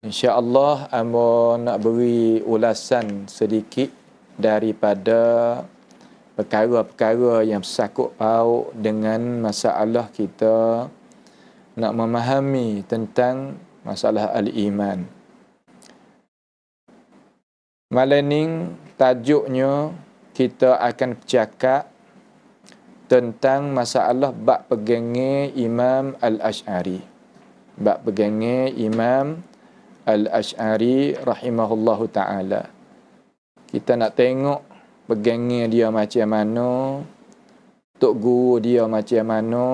InsyaAllah amo nak beri ulasan sedikit daripada perkara-perkara yang sakut paut dengan masalah kita nak memahami tentang masalah al-iman. Malam ni tajuknya kita akan bercakap tentang masalah bab pegangnya Imam Al-Asy'ari. Bab pegangnya Imam Al-Asy'ari rahimahullahu ta'ala. Kita nak tengok pegangnya dia macam mana, tok guru dia macam mana,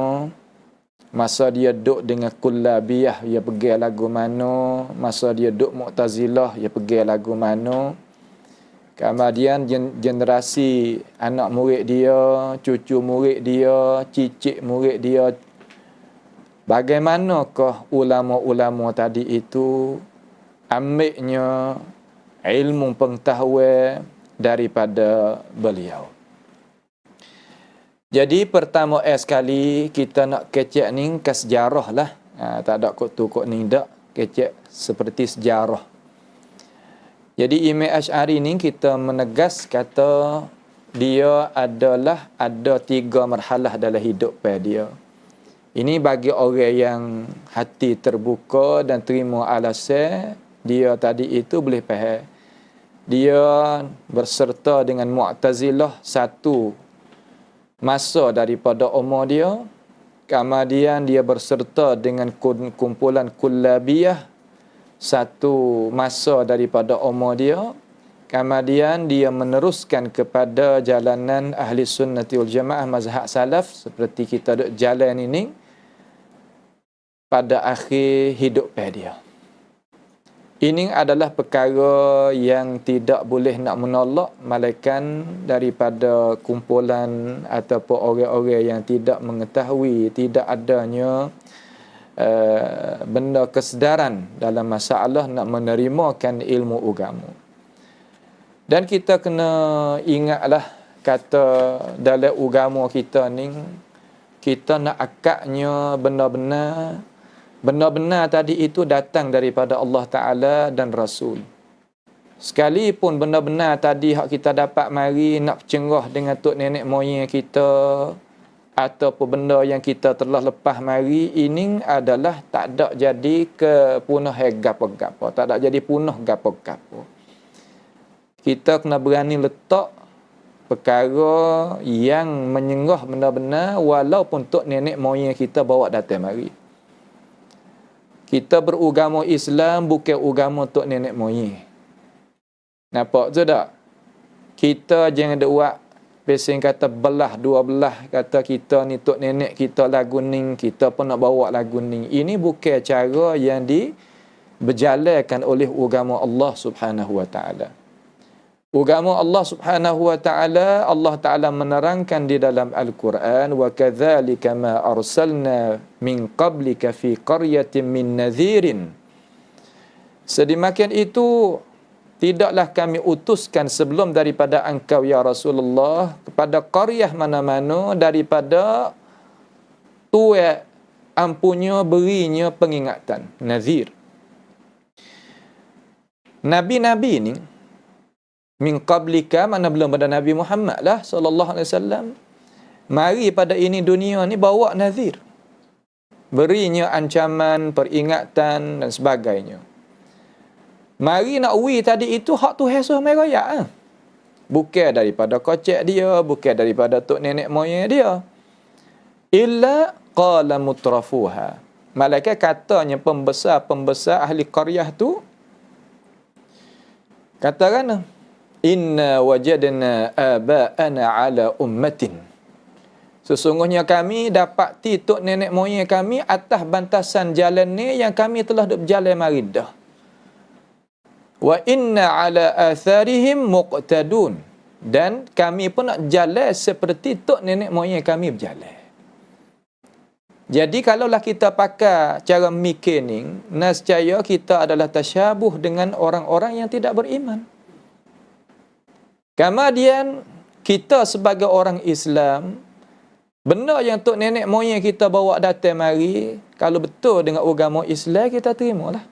masa dia duduk dengan Kullabiyah, dia pegang lagu mana, masa dia duduk Mu'tazilah, dia pegang lagu mana. Kemudian generasi anak murid dia, cucu murid dia, cicit murid dia, bagaimanakah ulama-ulama tadi itu ambilnya ilmu pengetahuan daripada beliau. Jadi pertama sekali kita nak kecek ni ke sejarah lah. Tak ada kok tu kok ni dak kecek seperti sejarah. Jadi Imam Asy'ari ni kita menegas kata dia adalah ada 3 marhalah dalam hidup dia. Ini bagi orang yang hati terbuka dan terima alasan dia tadi itu boleh faham. Dia berserta dengan Mu'tazilah satu masa daripada umur dia. Kemudian dia berserta dengan kumpulan Kullabiyah satu masa daripada umur dia. Kemudian dia meneruskan kepada jalanan Ahli Sunnati wal Jamaah mazhab salaf seperti kita duk jalan ini pada akhir hidup dia. Ini adalah perkara yang tidak boleh nak menolak malaikat daripada kumpulan ataupun orang-orang yang tidak mengetahui, tidak adanya benda kesedaran dalam masalah nak menerimakan ilmu agama. Dan kita kena ingatlah kata dalam agama kita ni kita nak akadnya benar-benar tadi itu datang daripada Allah Ta'ala dan Rasul. Sekalipun benar-benar tadi hak kita dapat mari nak bercenggah dengan tok nenek moyang kita ataupun benda yang kita telah lepas mari, ini adalah tak ada jadi ke punah gapo-gapo, tak ada jadi punah gapo-gapo. Kita kena berani letak perkara yang menyenggah benar-benar walaupun tok nenek moyang kita bawa datang mari. Kita beragama Islam bukan agama tok nenek moyang. Nampak tu tak? Kita jangan buat pesing kata belah dua belah, kata kita ni tok nenek kita lagu ni, kita pun nak bawa lagu ni. Ini bukan cara yang berjalankan oleh agama Allah Subhanahu wa taala. Agama Allah Subhanahu wa taala, Allah Taala menerangkan di dalam Al-Quran, wa kadzalika ma arsalna min qablika fi qaryatin min nadhirin. Sedemikian itu tidaklah kami utuskan sebelum daripada engkau ya Rasulullah kepada qaryah mana-mana daripada tuai ampunya berinya pengingatan, nadhir. Nabi-nabi ni min qablika, mana belum pada Nabi Muhammad lah sallallahu alaihi wasallam, mari pada ini dunia ni bawa nazir, berinya ancaman, peringatan dan sebagainya. Mari nak wi tadi itu hak Tuhan suruh mai royak, bukan daripada kocek dia, bukan daripada tok nenek moyang dia. Illa qala mutrafuha, malaikat katanya pembesar-pembesar ahli qaryah tu katakan, inna wajadna aba'ana ala ummatin. Sesungguhnya kami dapati tok nenek moyang kami atas bantasan jalan ni yang kami telah duk berjalan mari dah. Wa inna ala atharihim muqtadun. Dan kami pun nak jalan seperti tok nenek moyang kami berjalan. Jadi kalaulah kita pakai cara mikir ni, nescaya kita adalah tasyabuh dengan orang-orang yang tidak beriman. Kemudian kita sebagai orang Islam, benda yang tok nenek moyang kita bawa datang mari, kalau betul dengan agama Islam kita terimalah.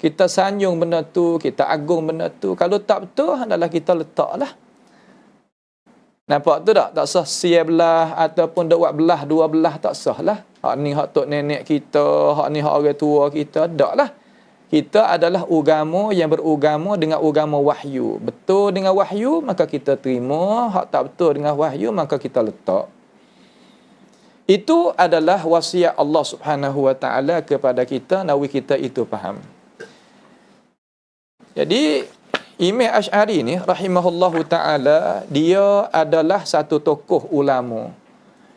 Kita sanjung benda tu, kita agung benda tu. Kalau tak betul, adalah kita letaklah. Nampak tu tak? Tak sah sia belah ataupun dak buat belah dua belah, tak sah lah. Hak ni hak tok nenek kita, hak ni hak orang tua kita, tak lah. Kita adalah agama yang beragama dengan agama wahyu. Betul dengan wahyu, maka kita terima. Hak tak betul dengan wahyu, maka kita letak. Itu adalah wasiat Allah Subhanahu wa taala kepada kita, nawi kita itu faham. Jadi Imam Asy'ari ni rahimahullahu taala, dia adalah satu tokoh ulama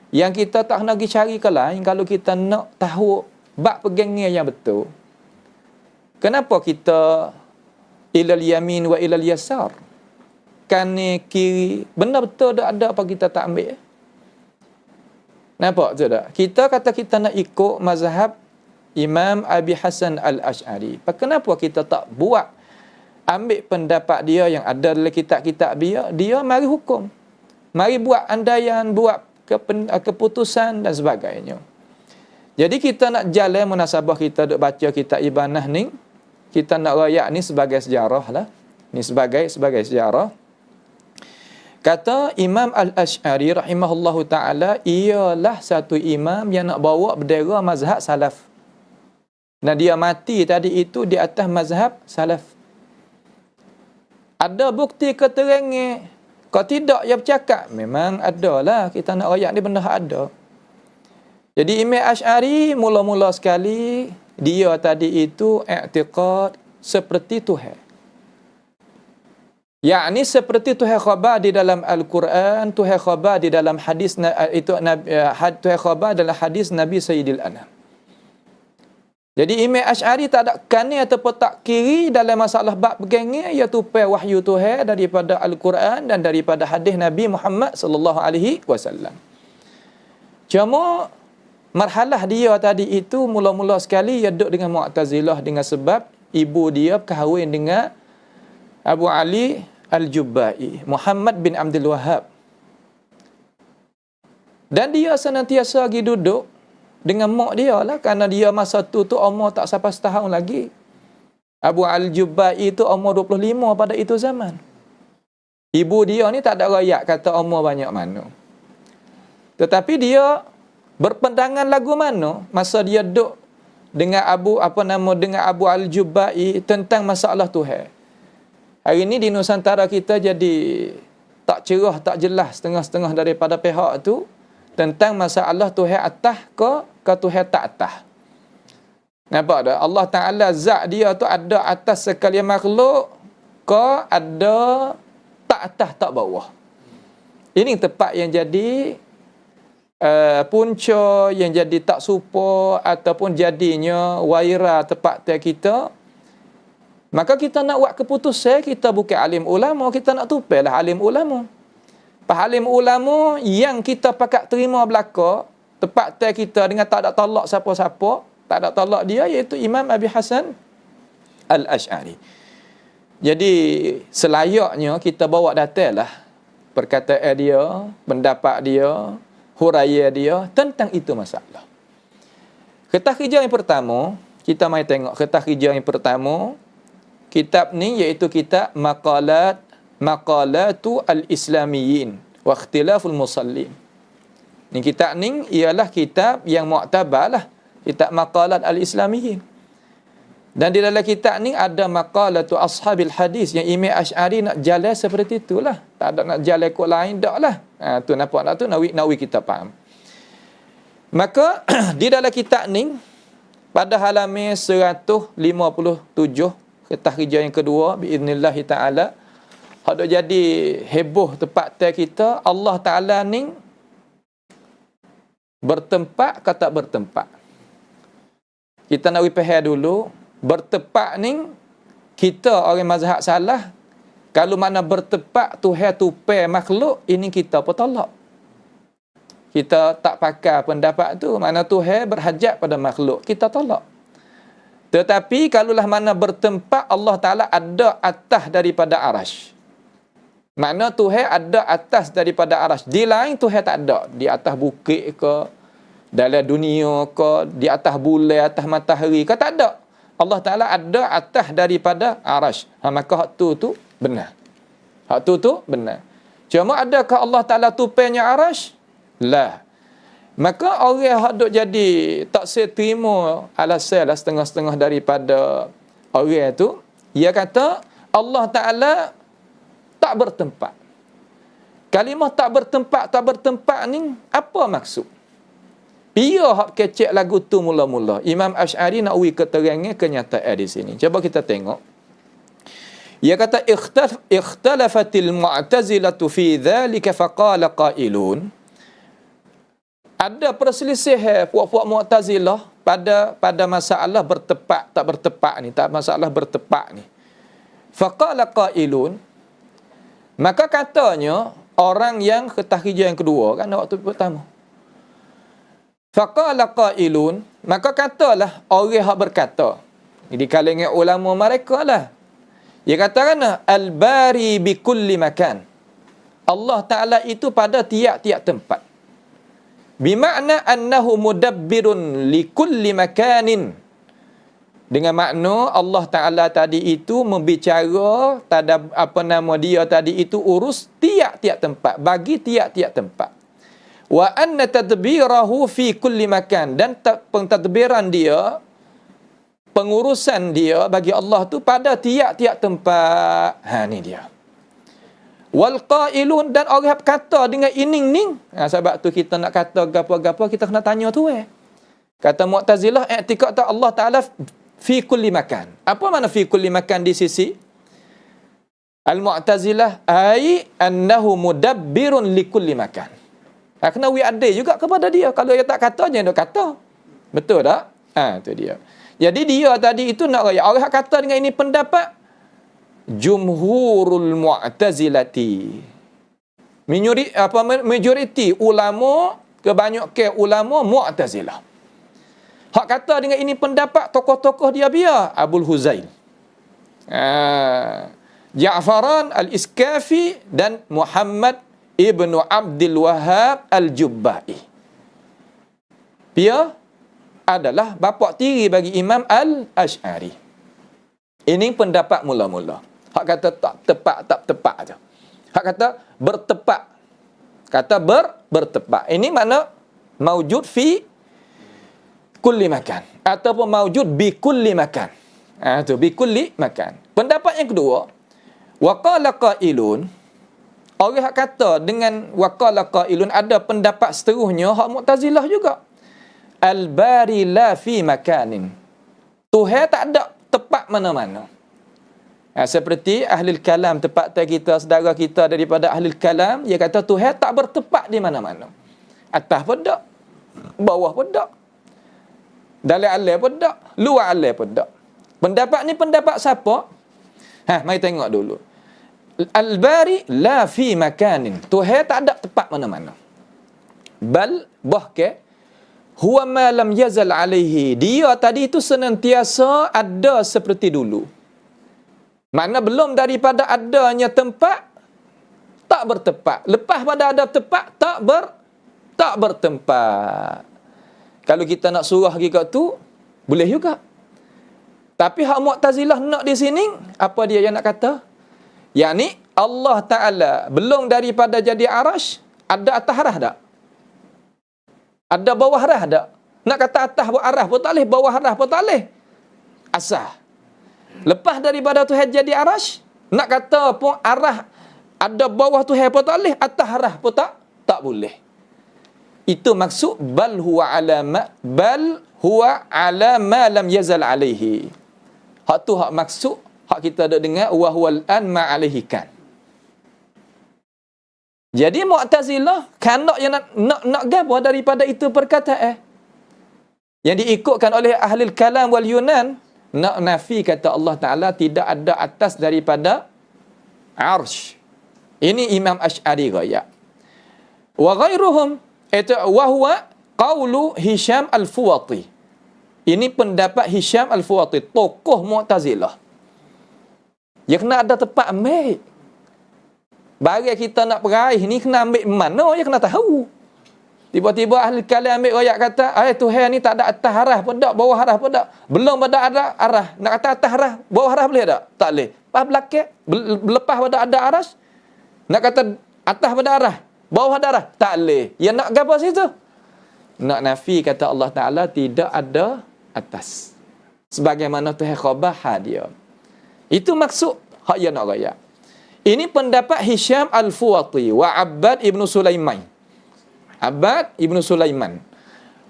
yang kita tak nak pergi cari ke lain kalau kita nak tahu bab pegangnya yang betul. Kenapa kita ilal yamin wa ilal yasar? Kanan kiri, benar betul dak ada apa kita tak ambil? Nampak tu tak? Kita kata kita nak ikut mazhab Imam Abi Hasan Al-Asy'ari. Kenapa kita tak buat ambil pendapat dia yang ada dalam kitab-kitab dia mari hukum. Mari buat andaian, buat keputusan dan sebagainya. Jadi kita nak jalan munasabah kita duk baca kitab Ibanah ni, kita nak rayak ni sebagai sejarah lah. Ni sebagai sejarah. Kata Imam Al-Asy'ari rahimahullahu ta'ala, ialah satu imam yang nak bawa bendera mazhab salaf. Dan dia mati tadi itu di atas mazhab salaf. Ada bukti keterangan. Kalau tidak, ia bercakap. Memang ada lah. Kita nak rayak ni benda ada. Jadi Imam Asy'ari mula-mula sekali, dia tadi itu i'tiqad seperti Tuhan. Yakni seperti Tuhan khabar di dalam Al-Quran, Tuhan khabar di dalam hadis Tuhan khabar dalam hadis Nabi Sayyidil Anam. Jadi Imam Asy'ari tak ada kani ataupun tak kiri dalam masalah bab begini, iaitu wahyu Tuhan daripada Al-Quran dan daripada hadis Nabi Muhammad sallallahu alaihi wasallam. Cuma marhalah dia tadi itu mula-mula sekali ia duduk dengan Mu'tazilah dengan sebab ibu dia kahwin dengan Abu Ali Al-Jubba'i, Muhammad bin Abdul Wahhab. Dan dia senantiasa pergi duduk dengan mak dia lah, kerana dia masa tu umur tak sampai setahun lagi. Abu Al-Jubba'i itu umur 25 pada itu zaman. Ibu dia ni tak ada rakyat kata umur banyak mana. Tetapi dia berpandangan lagu mana masa dia duduk dengan Abu Al-Jubba'i tentang masalah Tuhan. Hari ini di Nusantara kita jadi tak cerah, tak jelas setengah-setengah daripada pihak tu tentang masalah Tuhan atas ke Tuhan tak atas. Nampak tak? Allah Ta'ala zat dia tu ada atas sekalian makhluk ke ada tak atas tak bawah. Ini tempat yang jadi punca, yang jadi tak supa ataupun jadinya waira tempat kita. Maka kita nak buat keputusan, kita bukan alim ulama, kita nak tupelah alim ulama. Alim ulama yang kita pakat terima belaka tempat kita dengan tak ada tolak siapa-siapa, tak ada tolak dia, iaitu Imam Abi Hasan Al-Asy'ari. Jadi selayaknya kita bawa datanglah perkataan dia, pendapat dia, huraian dia tentang itu masalah. Kertas kerja yang pertama, kita mai tengok kertas kerja yang pertama. Kitab ni iaitu kitab Maqalatu al-Islamiyyin wa Ikhtilaful Musallin. Ni kitab ni ialah kitab yang mu'tabar lah, kitab Maqalat al-Islamiyyin. Dan di dalam kitab ni ada Maqalatu Ashabil Hadis yang Imam Asy'ari nak jalan seperti itulah. Tak ada nak jalan kod lain dak lah. Tu nampak tak tu nawi kita faham. Maka di dalam kitab ni pada halaman 157 kertas kerja yang kedua biiznillah taala, hak jadi heboh tempat kita, Allah Taala ni bertempat ke tak bertempat. Kita nak faham dulu, bertempat ni kita orang mazhab salah, kalau mana bertempat Tuhan tupai makhluk, ini kita petolak. Kita tak pakai pendapat tu, mana Tuhan berhajat pada makhluk, kita tolak. Tetapi kalaulah mana bertempat Allah Ta'ala ada atas daripada arash. Mana Tuhan ada atas daripada arash. Di lain Tuhan tak ada. Di atas bukit ke, dalam dunia ke, di atas bulan, atas matahari ke, tak ada. Allah Ta'ala ada atas daripada arash. Maka hak tu benar. Hak tu benar. Cuma adakah Allah Ta'ala tupainya arash? Lah. Maka orang yang duk jadi tak terima alasan lah setengah-setengah daripada orang tu, ia kata Allah Ta'ala tak bertempat. Kalimah tak bertempat ni apa maksud? Ia hak kecek lagu tu mula-mula. Imam Asy'ari nak uji keterangan kenyataan di sini. Cuba kita tengok. Ia kata ikhtalafatil mu'tazilatu fi dhalika faqala qailun. Ada perselisihan puak-puak Mu'tazilah pada masalah bertepat tak bertepat ni, tak masalah bertepat ni. Faqala qailun, maka katanya orang yang ketahrijah yang kedua kan waktu pertama. Faqala qailun, maka katalah orang yang berkata di kalangan ulama mereka lah. Dia katakan al-bari bi kulli makan. Allah Ta'ala itu pada tiap-tiap tempat. Bimakna annahu mudabbirun li kulli makanin. Dengan makna Allah Ta'ala tadi itu membicara dia tadi itu urus tiap-tiap tempat, bagi tiap-tiap tempat. Wa anna tadbirahu fi kulli makan, dan pentadbiran dia, pengurusan dia bagi Allah tu pada tiap-tiap tempat. Ni dia. Wal qailun, dan orang kata dengan ining-ning. Sebab tu kita nak kata gapo-gapo kita kena tanya tu Kata Mu'tazilah, i'tikad Allah Ta'ala fi kulli makan. Apa makna fi kulli makan di sisi Al-Mu'tazilah? Ai annahu mudabbirun li kulli makan. Kena ada juga kepada dia. Kalau dia tak kata, jangan dia kata. Betul tak? Tu dia. Jadi dia tadi itu nak raya. Orang kata dengan ini pendapat jumhurul mu'tazilati. Majoriti ulama, kebanyakan ulama Mu'tazilah. Hak kata dengan ini pendapat tokoh-tokoh dia biar Abul Huzail, Ja'faran al-Iskafi dan Muhammad ibnu Abdul Wahhab al-Jubba'i. Dia adalah bapa tiri bagi Imam Al-Asy'ari. Ini pendapat mula-mula. Hak kata tak tepat aja. Hak kata bertepat. Kata bertepat. Ini makna maujud fi kulli makan ataupun maujud bi kulli makan. Tu bi kulli makan. Pendapat yang kedua, waqala qailun. Orang hak kata dengan waqala qailun ada pendapat seterusnya hak Mu'tazilah juga. Al-bari la fi makanin. Tuhan tak ada tepat mana-mana. Seperti ahli kalam, tempat kita, saudara kita daripada ahli kalam, dia kata Tuhan tak bertepat di mana-mana. Atas pun tak, bawah pun tak, dalam alam pun tak, luar alam pun tak. Pendapat ni pendapat siapa? Mari tengok dulu. Al-bari la fi makanin. Tuhan tak ada tepat mana-mana. Bal bahkan huwa ma lam yazal alaihi. Dia tadi itu senantiasa ada seperti dulu. Makna belum daripada adanya tempat tak bertepat. Lepas pada ada tempat tak bertempat. Kalau kita nak surah hakikat tu boleh juga. Tapi hak Mu'tazilah nak di sini, apa dia yang nak kata? Yakni Allah Ta'ala belum daripada jadi arash, ada atas arah tak? Ada bawah arah tak? Nak kata atas arah pun tak boleh, bawah arah pun tak boleh. Asah. Lepas daripada Tuhan jadi arash, nak kata pun arah ada bawah Tuhan pun tak boleh, atas arah pun tak boleh. Itu maksud bal huwa ala ma lam yazal alaihi. Hak tu hak maksud hak kita ada dengar wa huwal an ma alaihi kan. Jadi Mu'tazilah kan nak gapo daripada itu perkataan yang diikutkan oleh ahli kalam wal Yunan, nak nafi kata Allah Ta'ala tidak ada atas daripada arsh. Ini Imam Asy'ari gaya. Wa ghairuhum wa huwa qaulu Hisham al-Fuwati. Ini pendapat Hisham al-Fuwati, tokoh Mu'tazilah. Dia kena ada tempat ambil. Bagi kita nak peraih ni kena ambil mana, dia kena tahu. Tiba-tiba ahli kalam ambil royak kata, Tuhan ni tak ada atas arah pun tak, bawah arah pun tak. Belum pada ada arah. Nak kata atas arah, bawah arah boleh tak? Tak boleh. Pas belakang, lepas pada ada arah, nak kata atas pada arah, bawah ada arah, tak boleh. Ya nak apa situ? Nak nafi kata Allah Ta'ala tidak ada atas. Sebagaimana Tuhan khabar dia. Itu maksud hak yang nak royak. Ini pendapat Hisham Al-Fuwati wa Abbad Ibn Sulaiman. Abbad Ibn Sulaiman.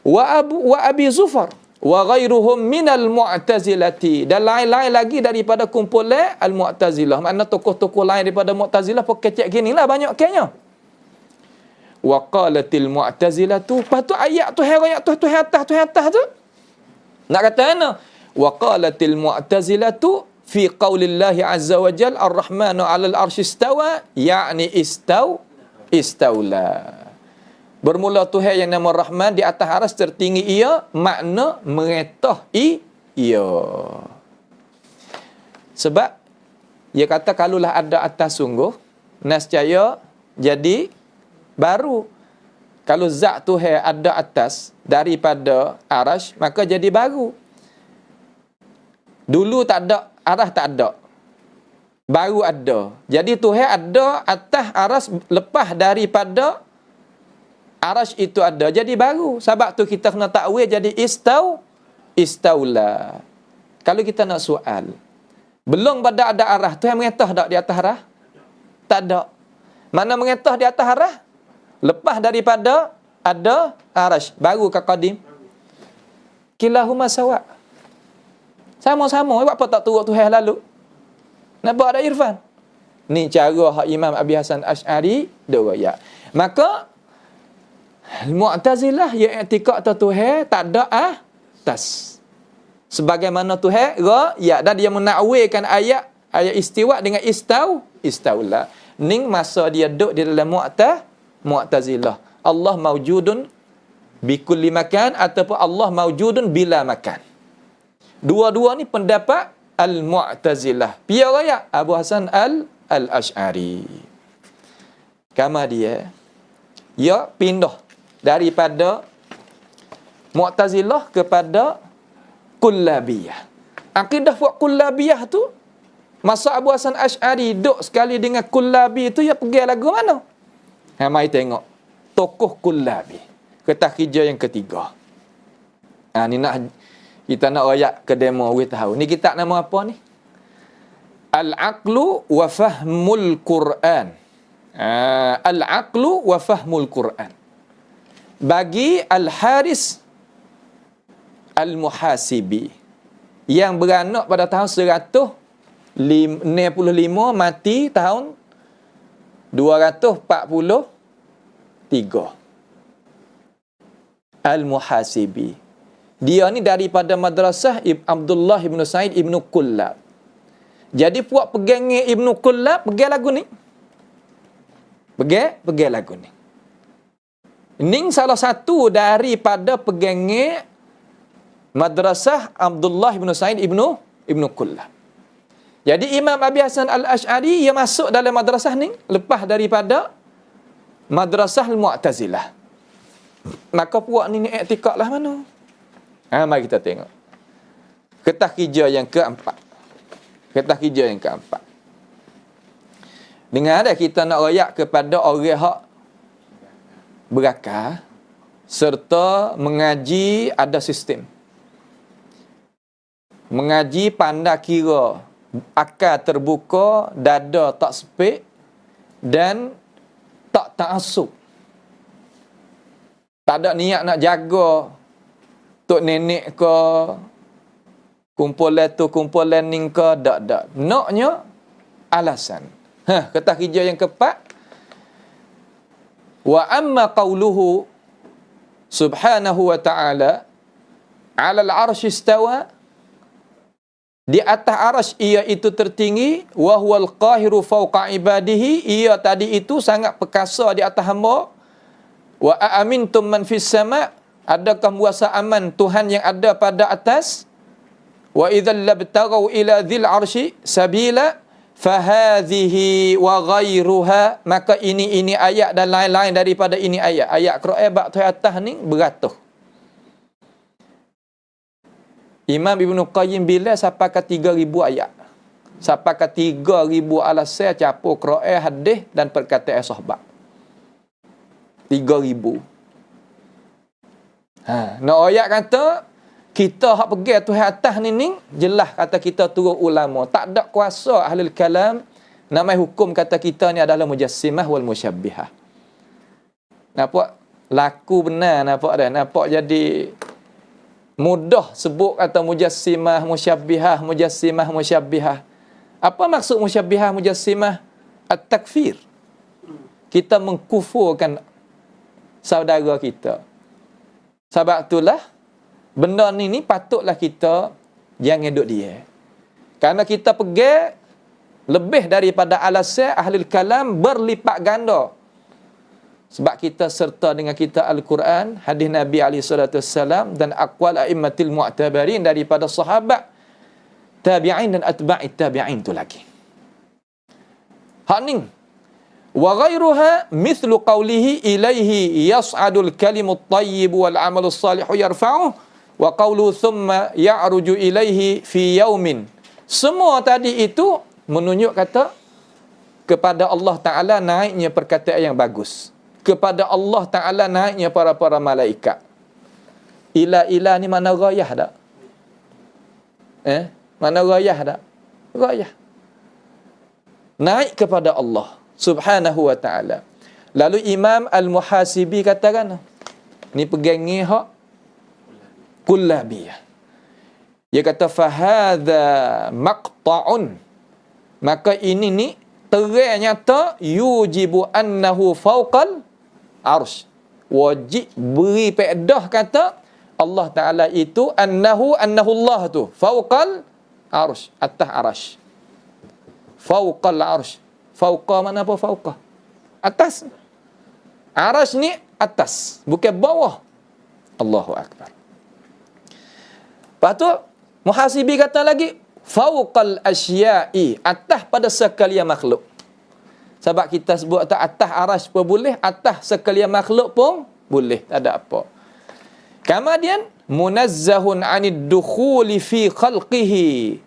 Wa Abi Zufar. Wa ghairuhum minal mu'tazilati. Dan lain-lain lagi daripada kumpulan Al-Mu'tazilah. Maknanya tokoh-tokoh lain daripada Mu'tazilah pun kecek gini lah banyak kayaknya. Wa qalatil mu'tazilatu. Lepas tu ayat tu ayat tu atas tu. Nak kata mana? Wa qalatil mu'tazilatu fi qaulillahi azza wa jal ar-rahmanu 'alal arsy istawa, yakni istaula. Bermula Tuhan yang nama Rahman di atas aras tertinggi ia, makna meretah ia. Sebab dia kata kalaulah ada atas sungguh, nescaya jadi baru. Kalau zat Tuhan ada atas daripada aras, maka jadi baru. Dulu tak ada, aras tak ada. Baru ada. Jadi Tuhan ada atas aras lepas daripada arash itu ada, jadi baru. Sebab tu kita kena takwil jadi istaula. Kalau kita nak soal, belum pada ada arah, Tuhan mengetah tak di atas arah? Tak ada. Mana mengetah di atas arah? Lepas daripada ada arash, baru ke qadim? Kilahuma sawa. Sama-sama. Apa tak turut Tuhan lalu? Nampak ada irfan? Ni cara Imam Abi Hasan Asy'ari dia. Maka Mu'tazilah yang i'tikad Tuhan tak ada atas. Sebagaimana Tuhan ya, dan dia menakwilkan ayat istiwa dengan istaula. Ning masa dia duduk di dalam Mu'tazilah. Allah maujudun bi kulli makan ataupun Allah maujudun bila makan. Dua-dua ni pendapat Al-Mu'tazilah. Pia raya Abu Hasan Al-Asy'ari. Kama dia pindah daripada Mu'tazilah kepada Kullabiyah. Akidah Kullabiyah tu, masa Abu Hasan Asy'ari duduk sekali dengan Kullabi tu, dia pergi lagu mana? Mari tengok. Tokoh Kullabi. Ketah kerja yang ketiga. Ni kita nak royak ke demo we tahu. Ni kitab nama apa ni? Al-Aqlu wa Fahmul Quran. Al-Aqlu wa Fahmul Quran. Bagi Al-Haris Al-Muhasibi yang beranak pada tahun 165, mati tahun 243. Al-Muhasibi. Dia ni daripada madrasah Abdullah ibn Sa'id ibn Kullab. Jadi puak pegang Ibn Kullab pegang lagu ni. Pegang lagu ni. Ning salah satu daripada pegangnya madrasah Abdullah ibn Sa'id ibn Kullab. Jadi Imam Abi Hasan Al-Asy'ari ia masuk dalam madrasah ni lepas daripada madrasah Al-Mu'tazilah. Maka puak ni i'tikad lah mana? Mari kita tengok. Ketah kerja yang keempat. Dengan ada kita nak royak kepada orang hak berakal serta mengaji ada sistem. Mengaji pandai kira, akal terbuka, dada tak sempit dan tak ta'assub. Tak ada niat nak jaga tok nenek ke, kumpulan tu kumpulan ning ke, tak. Naknya alasan. Kata kerja yang keempat. Wa amma qawluhu subhanahu wa ta'ala 'ala al-'arsy istawa, di atas arsy ia itu tertinggi, wa huwal qahiru fawqa ibadihi, ia tadi itu sangat perkasa di atas hamba. Wa aamintum man fis sama', adakah kuasa aman Tuhan yang ada pada atas. Wa idzal labtaghaw ila dzil arsy sabila, fahadhihi wa ghairuha, maka ini ayat dan lain-lain daripada ini ayat. Ayat Quran bab tu atas ni beratus. Imam Ibn Qayyim bila sampai ke 3000 ayat. Sampai ke 3000 alasan capur Quran, hadis dan perkataan sahabat. 3000. Nak ayat kata kita hak pergi Tuhan atas ni jelas kata kita turun ulama. Tak ada kuasa ahli kalam namai hukum kata kita ni adalah mujassimah wal musyabbihah. Nampak laku benar, nampak dah. Nampak jadi mudah sebut kata mujassimah, musyabbihah, mujassimah, musyabbihah. Apa maksud musyabbihah, mujassimah? At-takfir. Kita mengkufurkan saudara kita. Sebab itulah benda ni patutlah kita jangan duduk dia. Karena kita pergi lebih daripada alasan ahli kalam berlipat ganda. Sebab kita serta dengan kita Al-Quran, hadis Nabi SAW dan aqwal a'immatil mu'tabarin daripada sahabat, tabi'in dan atba'it tabi'in tu lagi. Hak ni. Wa ghairuha mithlu qawlihi ilaihi yas'adul kalimut tayyib wal amalus salihu yarfa'uh wa qawlu thumma ya'ruju ilaihi fi yaumin. Semua tadi itu menunjuk kata kepada Allah Ta'ala naiknya perkataan yang bagus. Kepada Allah Ta'ala naiknya para malaikat. Ila ni mana ghayah tak? Mana ghayah tak? Ghayah. Naik kepada Allah Subhanahu wa Ta'ala. Lalu Imam Al-Muhasibi katakan, ni pegangi hak kullabiyah. Dia kata fahadha maqta'un. Maka ini ni terang nyata yujibu annahu fawqal arsh. Wajib beri pedah kata Allah Ta'ala itu annahu Allah tu fawqal arsh, atas arsh. Fawqal arsh. Fawqa mana apa fawqa? Atas. Arsh ni atas, bukan bawah. Allahu Akbar. Lepas tu Muhasibi kata lagi fawqal asya'i, atas pada sekalian makhluk. Sebab kita sebut atas arasy pun boleh, atas sekalian makhluk pun boleh, tak ada apa. Kemudian munazzahun 'anid dukhuli fi khalqihi.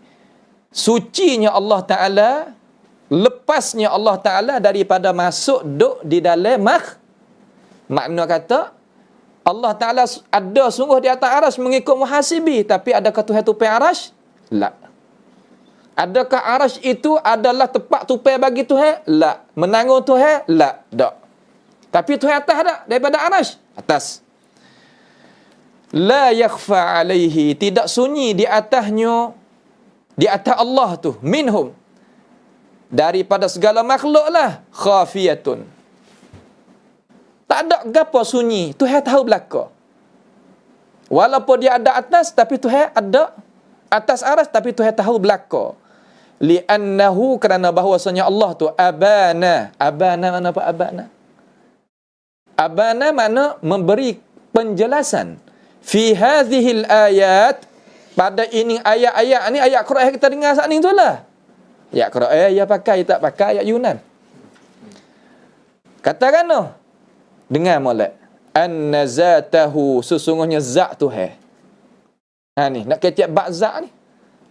Sucinya Allah Ta'ala, lepasnya Allah Ta'ala daripada masuk duk di dalam makna kata Allah Ta'ala ada sungguh di atas arasy mengikut Muhasibi, tapi adakah Tuhan tupai arasy? La. Adakah arasy itu adalah tempat tupai bagi Tuhan? La. Menanggung Tuhan? La. Tak. Tapi Tuhan atas tak? Daripada arasy? Atas. La yakhfa alaihi. Tidak sunyi di atasnya, di atas Allah tu. Minhum. Daripada segala makhluk lah. Khafiyatun. Tak ada gapo sunyi. Tuhan tahu belaka. Walaupun dia ada atas, tapi Tuhan ada atas arasy, tapi Tuhan tahu belaka. Li'annahu, kerana bahawasanya Allah tu abana. Abana mana apa abana? Abana mana memberi penjelasan. Fi hadhil ayat, pada ini ayat-ayat ni, ayat Quran yang kita dengar saat ni tu lah. Ayat Quran ya pakai, tak pakai ayat Yunan. Katakan tu. Dengar molek. Anna zatahu, sesungguhnya zat Tuhan. Ni nak kecek bab zat ni.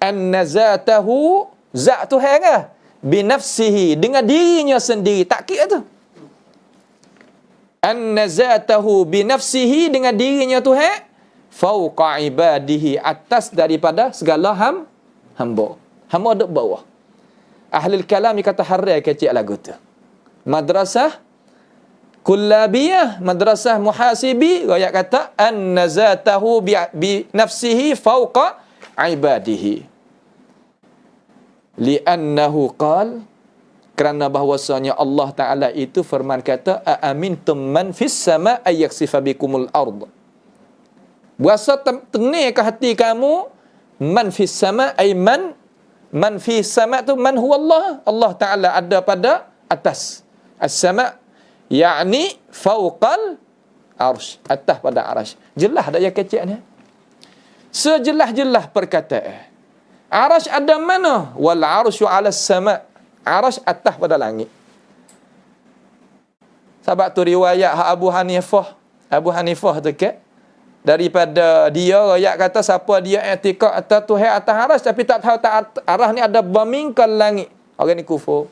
Anna zatahu, zat Tuhan ke? Binafsihi, dengan dirinya sendiri. Takkid tu. Anna zatahu binafsihi, dengan dirinya Tuhan. Fawqa ibadihi, atas daripada segala hamba. Hamba duduk bawah. Ahli kalam kata harai kecek lagu tu. Madrasah Kullabiyah, madrasah Muhasibi, ayat kata anna zatahu bi nafsihi fawqa ibadihi. Li'annahu qal, kerana bahwasanya Allah Ta'ala itu firman kata aamintum man fis sama ay yaksifa bikumul ard. Berasa tenang ke hati kamu, man fis sama ay man fis sama tu man huwa Allah. Allah Ta'ala ada pada atas as-sama, yakni fawqal arsh, atas pada arasy. Jelas dak yang kecek ni. Sejelas-jelas perkataan. Arasy ada mana? Wal arsyu 'ala as-sama'. Arash atas pada langit. Sebab tu riwayat Abu Hanifah tu ke, daripada dia rakyat kata siapa dia i'tikad atas Tuhan atas Arash tapi tak tahu tak Arash ni ada bermingkal langit. Orang ni kufur.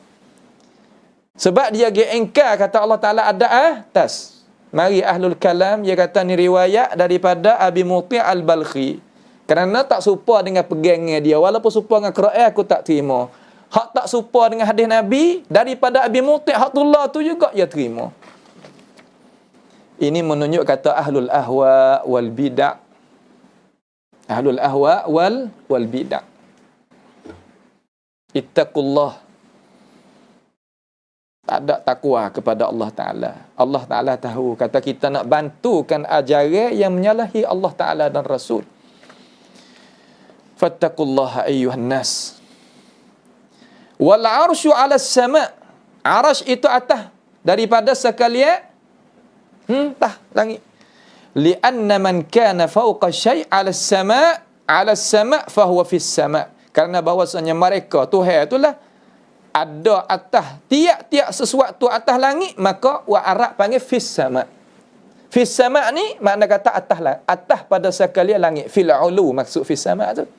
Sebab dia engkar kata Allah Ta'ala ada atas. Mari ahlul kalam, dia kata ni riwayat daripada Abi Muti' al-Balkhi. Kerana tak serupa dengan pegangnya dia. Walaupun serupa dengan Quran, aku tak terima. Hak tak serupa dengan hadis Nabi, daripada Abi Muti' Hatullah tu juga dia terima. Ini menunjuk kata ahlul ahwa wal bid'ah. Ahlul ahwa wal bid'ah. Ittaqullah. Tak ada takwa kepada Allah Ta'ala. Allah Ta'ala tahu. Kata kita nak bantukan ajaran yang menyalahi Allah Ta'ala dan Rasul. Fattaqullaha ayyuhan nas. Wal arsyu ala sama'. Arash itu atas daripada sekalian langit. Lianna man kana fawqa syai' ala sama' fahuwa fis sama'. Kerana bahawasanya mereka Tuhan itulah ada atas tiap-tiap sesuatu atas langit, maka wa Arab panggil fis sama'. Fis sama' ni makna kata atas pada sekalian langit. Fil ulu maksud fis sama' tu.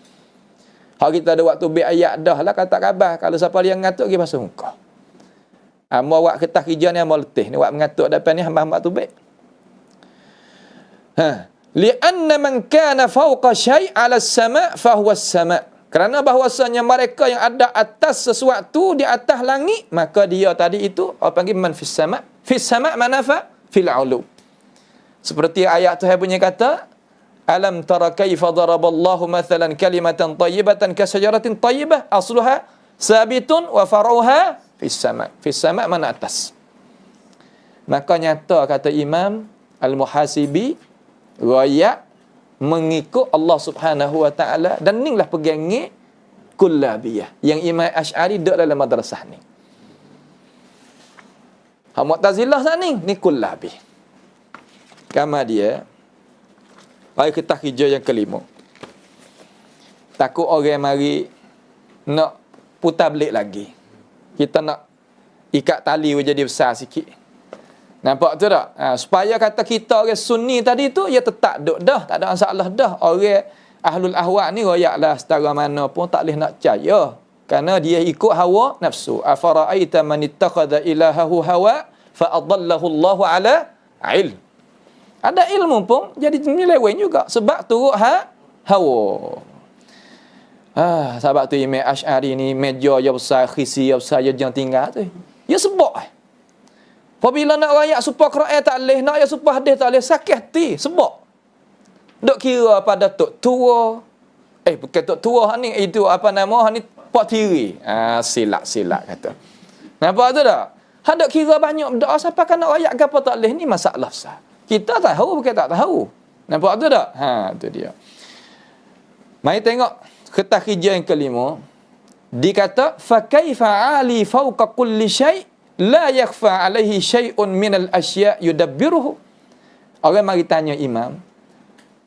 Hak kita ada waktu bi ayat dah lah kata khabar. Kalau siapa dia ngatuk pergi pasal muka. Amba wak ketah kerja ni amba letih ni wak mengatuk depan ni hamba tu baik. Lianna man kana fawqa syai' 'ala as-sama' fa huwa as-sama'. Kerana bahwasanya mereka yang ada atas sesuatu di atas langit, maka dia tadi itu orang panggil man fis sama'. Fis sama' mana fa? Fil 'ulu. Seperti ayat Tuhan punya kata, alam tara kaifa daraballahu mathalan kalimatan tayyibatan ka syajaratin tayyibah asluha sabitun wa far'uha fis sama'. Fis sama' mana atas. Maka nyata kata Imam Al-Muhasibi, rakyat mengikut Allah Subhanahu wa taala dan inilah pegangnya kullabiyah yang Imam Asy'ari duduk dalam madrasah ni. Hak Mu'tazilah sana ni kullabi. Kama dia baik kita kerja yang kelima. Takut orang mari nak putar belik lagi. Kita nak ikat tali jadi besar sikit. Nampak tu tak? Supaya kata kita orang sunni tadi tu, ia tetap duduk dah. Tak ada masalah dah. Orang ahlul ahwa ni royaklah setara mana pun tak boleh nak percaya. Kerana dia ikut hawa nafsu. Afara'aita man ittakhadha ilahahu hawa fa'adallahu Allahu ala ilm. Ada ilmu pun jadi menyeleweng juga. Sebab turut hawa. Sebab tu Imam Asy'ari ni meja yang besar, khisi yang besar, yang tinggal tu. Ya sebab apabila nak rakyat supaya Quran tak boleh, nak rakyat supaya hadis tak boleh, sakit hati. Sebab duk kira pada tok tua. Bukan tok tua ni, itu apa nama ni, pak tiri. Silap kata. Nampak tu tak? Duk kira banyak berdoa siapa kan nak rakyat gapo tak boleh, ni masalah besar. Kita tahu bukan tak tahu. Nampak tu tak? Tu dia. Mari tengok kertas kerja yang kelima. Dikata fa kaifa ali fawqa kulli syai' la yakhfa alaihi syai'un minal asya' yudabbiruhu. Orang mari tanya Imam,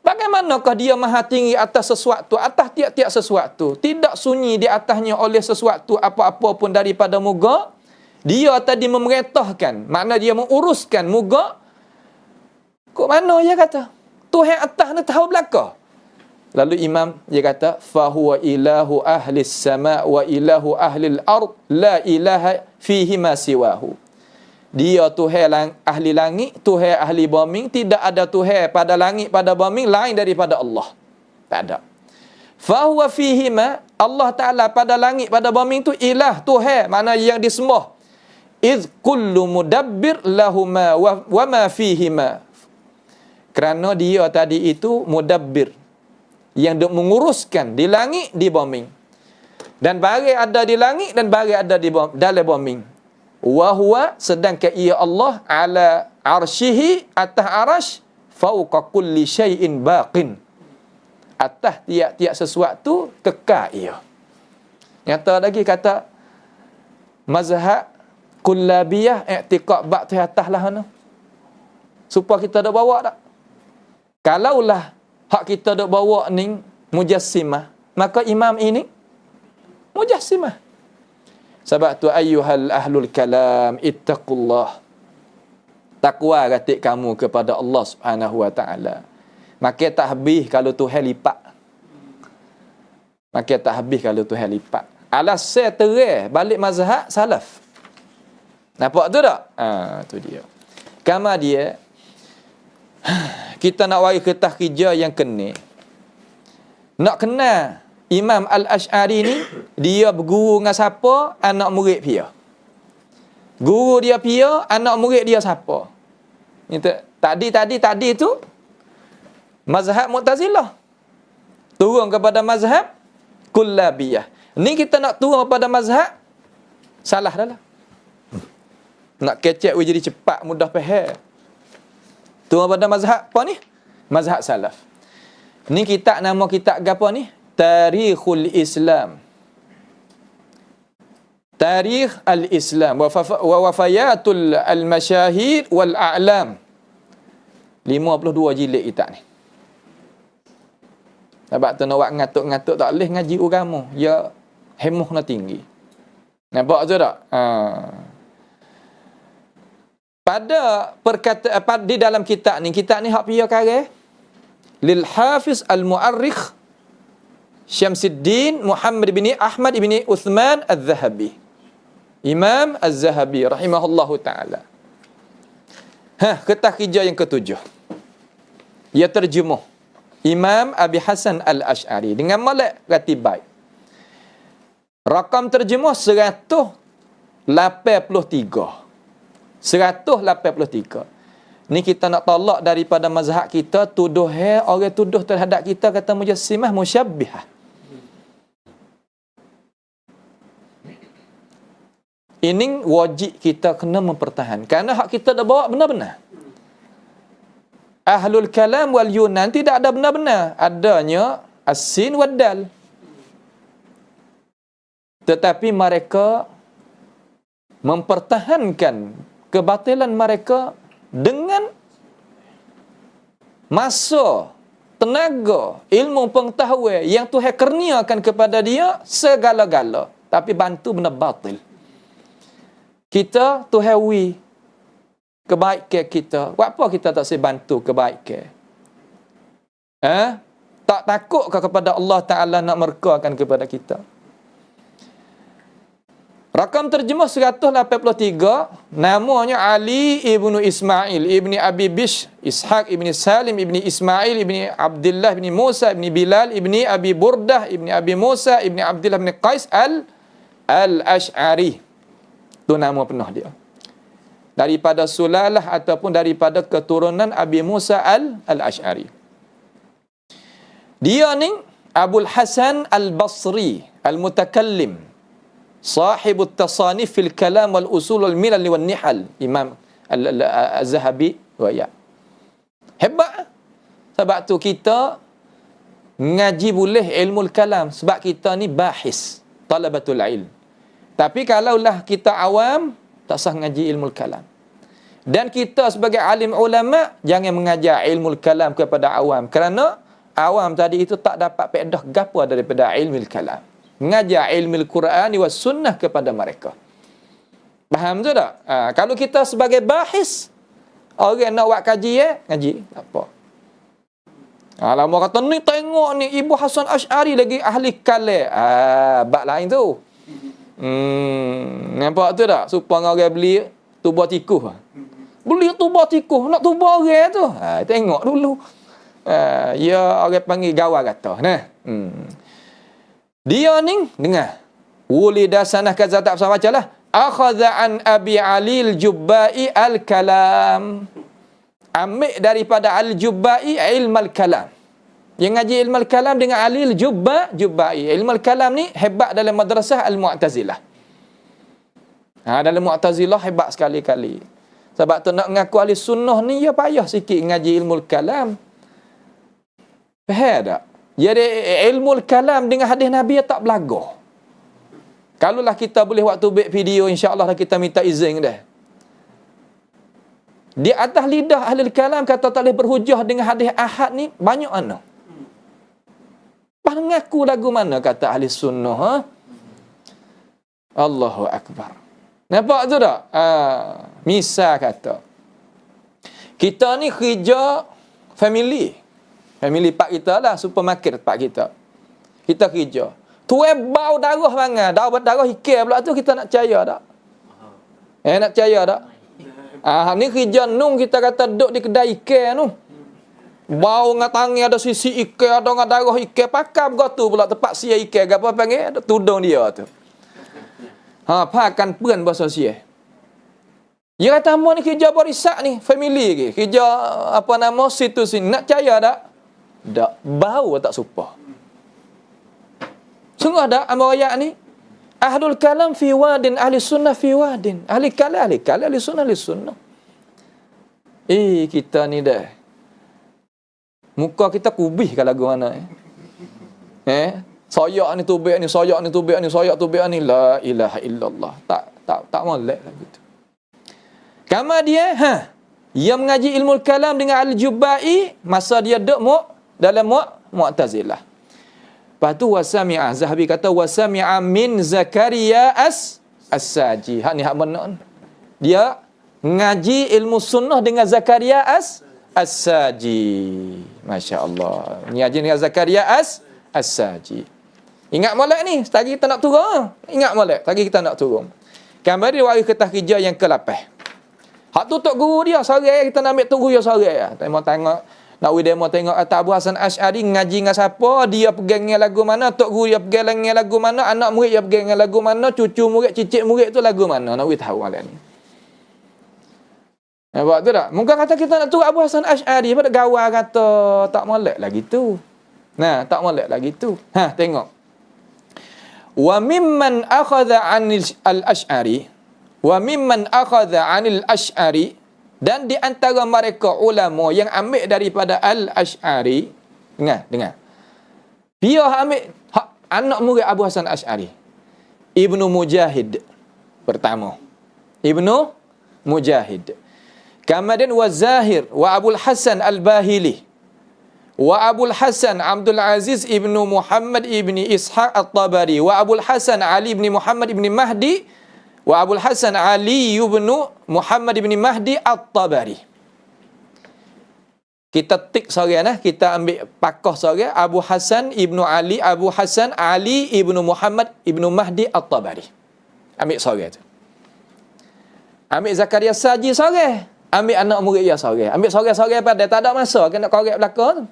bagaimanakah dia maha tinggi atas sesuatu, atas tiap-tiap sesuatu, tidak sunyi di atasnya oleh sesuatu apa-apa pun daripada muga. Dia tadi memerintahkan, makna dia menguruskan muga. Kok mana dia kata? Tuhan atas ni tahu belakang. Lalu Imam dia kata fa huwa ilahu ahlis sama wa ilahu ahlil ard la ilaha fihi ma siwahu. Dia Tuhan ahli langit, Tuhan ahli bumi, tidak ada Tuhan pada langit pada bumi lain daripada Allah. Tak ada. Fa huwa fihi ma, Allah Taala pada langit pada bumi itu ilah Tuhan, mana yang disembah. Iz kullu mudabbir lahuma wa ma fihi ma. Kerana dia tadi itu mudabbir, yang menguruskan di langit di bumi, dan barang ada di langit dan barang ada di dalam bumi. Wa huwa, sedangkan ia Allah ala arsyihi, atas arash, fauqa kulli syai'in baqin, atas tiap-tiap sesuatu kekal ia. Nyata lagi kata mazhab kullabiyah i'tiqad bab tu atas lah no. Supaya kita dak bawa tak? Kalaulah hak kita dok bawa ni mujassimah, maka imam ini mujassimah. Sebab tu ayyuhal ahlul kalam ittaqullah. Takwa gatik kamu kepada Allah Subhanahu wa taala. Makin tak habis kalau Tuhan lipat. Makin tak habis kalau Tuhan lipat. Alasan terang balik mazhab salaf. Nampak tu tak? Tu dia. Kama dia kita nak wari kertas kerja yang kena. Nak kenal Imam Al-Ash'ari ni, dia berguru dengan siapa? Anak murid dia. Guru dia pia, anak murid dia siapa? Tadi tu mazhab Mu'tazilah. Turun kepada mazhab Kullabiyah. Ni kita nak turun kepada mazhab salah dah lah. Nak kecek jadi cepat, mudah faham. Turun pada mazhab apa ni? Mazhab salaf. Ni kitab, nama kitab apa ni? Tarikhul Islam. Tarikh al-Islam wa wafayatul al-masyahid wal a'lam. 52 jilid kitab ni. Sebab tu nak buat ngatuk-ngatuk tak boleh ngaji agama. Ya hemuh nak tinggi. Nampak tu tak? Pada perkataan di dalam kitab ni hak piye karang lil Hafiz al-Mu'arrikh Syamsuddin Muhammad bin Ahmad bin Uthman Az-Zahabi. Imam Az-Zahabi rahimahullahu taala. Kertas kerja yang ketujuh. Ia terjemuh Imam Abi Hasan Al-Ash'ari dengan malak ratibai. Rakam terjemuh 183. 183. Ni kita nak tolak daripada mazhab kita, tuduh orang tuduh terhadap kita kata mujassimah musyabbihah. Ini wajib kita kena mempertahankan kerana hak kita dah bawa benar-benar. Ahlul kalam wal yunan tidak ada benar-benar, adanya as-sin wad dal. Tetapi mereka mempertahankan kebatilan mereka dengan masa, tenaga, ilmu pengetahuan yang Tuhan kurniakan kepada dia segala-gala. Tapi bantu benda batil. Kita Tuhan wi kebaikan kita. Buat apa kita tak bantu kebaikan? Tak takut ke kepada Allah Ta'ala nak merkakan kepada kita? Rakam terjemah 183, namanya Ali ibnu Ismail ibni Abi Bish, Ishaq ibni Salim ibni Ismail ibni Abdullah ibni Musa ibni Bilal ibni Abi Burdah ibni Abi Musa ibni Abdullah ibni Qais Al-Ash'ari. Itu nama penuh dia. Daripada sulalah ataupun daripada keturunan Abi Musa Al-Ash'ari. Dia ni Abul Hasan Al-Basri Al-Mutakallim, sahibut tasanif fil kalam wal usul wal milal wal nihal. Imam Az-Zahabi riwayat. Hebat. Sebab tu kita ngaji boleh ilmu kalam sebab kita ni bahis, talabatul ilm. Tapi kalaulah kita awam, tak sah ngaji ilmu kalam. Dan kita sebagai alim ulama jangan mengajar ilmu kalam kepada awam kerana awam tadi itu tak dapat faedah gapo daripada ilmu kalam. Mengajar ilmu Al-Quran was sunnah kepada mereka. Faham tu tak? Kalau kita sebagai bahis, orang nak buat kaji ngaji, tak apa. Lama kata ni tengok ni Ibu Hasan Ash'ari lagi ahli kalam. Bab lain tu. Nampak tu tak? Supaya orang beli tubuh tikus. Beli tubuh tikus, nak tubuh orang tu. Tengok dulu. Ya orang panggil gawar kata. Dia ni dengar. Wulida sanah kaza tak usah bacalah. Akhadha an Abi Ali al-Jubba'i al-kalam. Ambil daripada al-Jubba'i ilmu al-kalam. Yang ngaji ilmu al-kalam dengan Ali al-Jubba'i. Ilmu al-kalam ni hebat dalam madrasah al-Mu'tazilah. Dalam Mu'tazilah hebat sekali-kali. Sebab tu nak ngaku ahli sunnah ni ya payah sikit ngaji ilmu al-kalam. Faham tak? Jadi ilmu al-kalam dengan hadis Nabi tak belaga. Kalaulah kita boleh waktu buat video, insya-Allah kita minta izin dah. Di atas lidah ahli kalam kata tak boleh berhujah dengan hadis ahad ni banyak mana. Mengaku lagu mana kata ahli sunnah? Allahu Akbar. Nampak tu tak? Misal kata, kita ni kerja family. Family pak kita lah, supermarket pak kita. Kita kerja. Tuai bau darah bangang. Darah hikir pula tu kita nak percaya tak? Nak percaya tak? Ni kerja nung kita kata duduk di kedai ikan tu. Bau dengan tangan ada sisi ikan, ada dengan darah ikan. Pakai begitu pula tempat sia ikan. Apa panggil? Tudung dia tu. Pakan pun bahasa sia. Dia kata hamba ni kerja barisak ni. Family ke. Kerja apa nama situ sini. Nak percaya tak? Tak. Bau tak supa. Sungguh tak amal ayat ni? Ahlul kalam fi wadin, ahli sunnah fi wadin. Ahli kalam, ahli sunnah, ahli sunnah. Kita ni dah. Muka kita kubih kalau lagu mana. Soyak ni tubik ni, soyak ni tubik ni, soyak tubik ni. La ilaha illallah. Tak molek lagu tu. Kama dia, dia mengaji ilmu kalam dengan Al-Jubai masa dia duduk dalam Mu'tazilah. Lepas tu wasami'a, Zahabi kata wasami'a min Zakaria as-Saji. Hak ni hak benar. Dia ngaji ilmu sunnah dengan Zakaria as-Saji. Masya Allah. Ngaji dengan Zakaria as-Saji. Ingat molek ni, tadi kita nak turun. Ingat molek, tadi kita nak turun. Kembali waris kertas kerja yang ke-8. Hak tu tok guru dia, sore kita nak ambil tok guru dia sore. Tengok nak demo tengok Abu Hasan Asy'ari ngaji dengan siapa, dia pegang dengan lagu mana, tok guru dia pegang dengan lagu mana, anak murid dia pegang dengan lagu mana, cucu murid, cicit murid tu lagu mana. Nak tahu malam ni. Nampak tu tak? Mungkin kata kita nak turut Abu Hasan Asy'ari, pada gawar kata tak molek lagi tu. Nah, tak molek lagi tu. Tengok. Wa mimman akhadha 'anil al-Asy'ari wa mimman akhadha 'anil Asy'ari, dan di antara mereka ulama yang ambil daripada Al-Asy'ari, dengar. Dia ambil anak murid Abu Hasan Asy'ari. Ibnu Mujahid pertama. Ibnu Mujahid. Kemudian wa Zahir wa Abul Hasan Al-Bahili. Wa Abul Hasan Abdul Aziz ibnu Muhammad ibni Ishaq At-Tabari. Wa Abul Hasan Ali ibni Muhammad ibni Mahdi. Wa Abul Hasan Ali ibnu Muhammad ibni Mahdi At-Tabari. Kita tik sore kita ambil pakoh sore Abu Hasan ibnu Ali, Abu Hasan Ali ibnu Muhammad ibnu Mahdi At-Tabari. Ambil sore tu. Ambil Zakaria Saji sore, ambil anak murid dia sore. Ambil sore-sore pada tak ada masa kena korek belakang tu.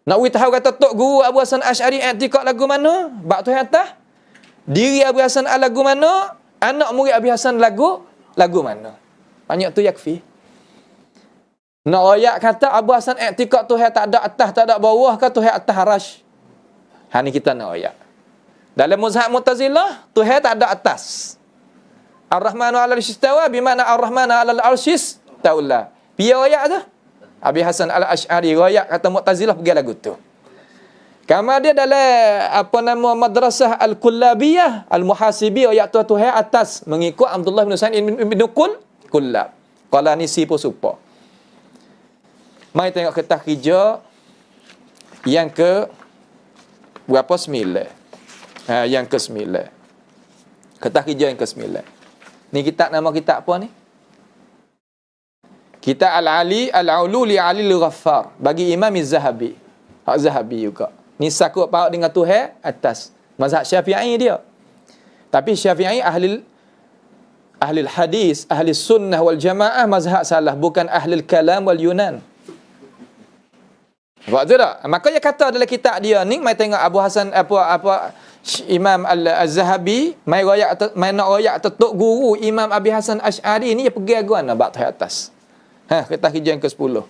Nak tahu kata tok guru Abu Hasan Asy'ari i'tikad lagu mana? Bab tu atas. Diri Abu Hasan lagu mana? Anak murid Abu Hasan lagu mana? Banyak tu yakfi. Nak ayat kata Abu Hasan i'tikad Tuhan tak ada atas, tak ada bawah ke Tuhan atas arash. Ni kita nak ayat. Dalam mazhab Mu'tazilah, Tuhan tak ada atas. Ar-Rahmanu 'alal 'arsy istawa, bimana Ar-Rahmanu 'alal 'arsy istaula. Piye ayat tu? Abu Hasan Al-Asy'ari ayat kata Mu'tazilah pergi lagu tu. Kama dia dalam madrasah Al-Kullabiyah, Al-Muhasibi ayat tu atas mengikut Abdullah bin Sa'id bin Kullab. Qala ni si supa. Mai tengok kertas kerja yang ke berapa? 9. Yang ke-9. Kertas kerja yang ke-9. Ni kitab, nama kitab apa ni? Kitab Al-Ali Al-Ulu li Ali Al-Ghaffar bagi Imam Az-Zahabi. Hak Zahabi juga. Ni sakut paut dengan Tuhan atas. Mazhab Syafi'i dia. Tapi Syafi'i ahli hadis, ahli sunnah wal jamaah mazhab salah, bukan ahli kalam wal Yunan. Nampak tu tak? Maka dia kata dalam kitab dia ni, mai tengok Abu Hasan Imam Al-Zahabi mai nak royak tok guru Imam Abi Hasan Asy'ari ni dia pergi aguan bab tu atas. Kertas kerja yang ke-10.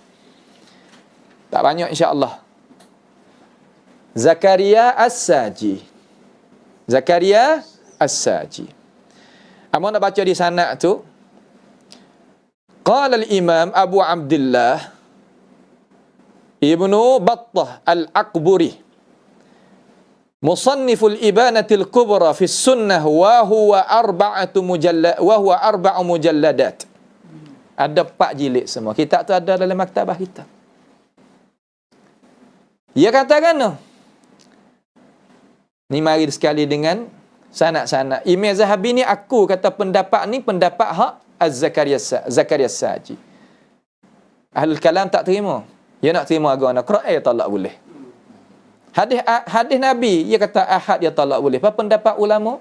Tak banyak insya-Allah. Zakaria As-Saji. Zakaria As-Saji. Amun nak baca di sana tu. Qala al-Imam Abu Abdullah Ibnu Battah Al-Aqburi Musanniful Ibanatil Kubra fi Sunnah wa huwa arba'u mujalladat. Ada 4 jilid semua. Kitab tu ada dalam maktabah kita. Dia katakan ni mari sekali dengan Sanad-sanad. Imam Zahabi ni aku kata pendapat ni pendapat hak Zakaria Saji. Ahlul kalam tak terima. Dia nak terima agama Quran talak boleh. Hadis Nabi dia kata ahad dia talak boleh. Apa pendapat ulama?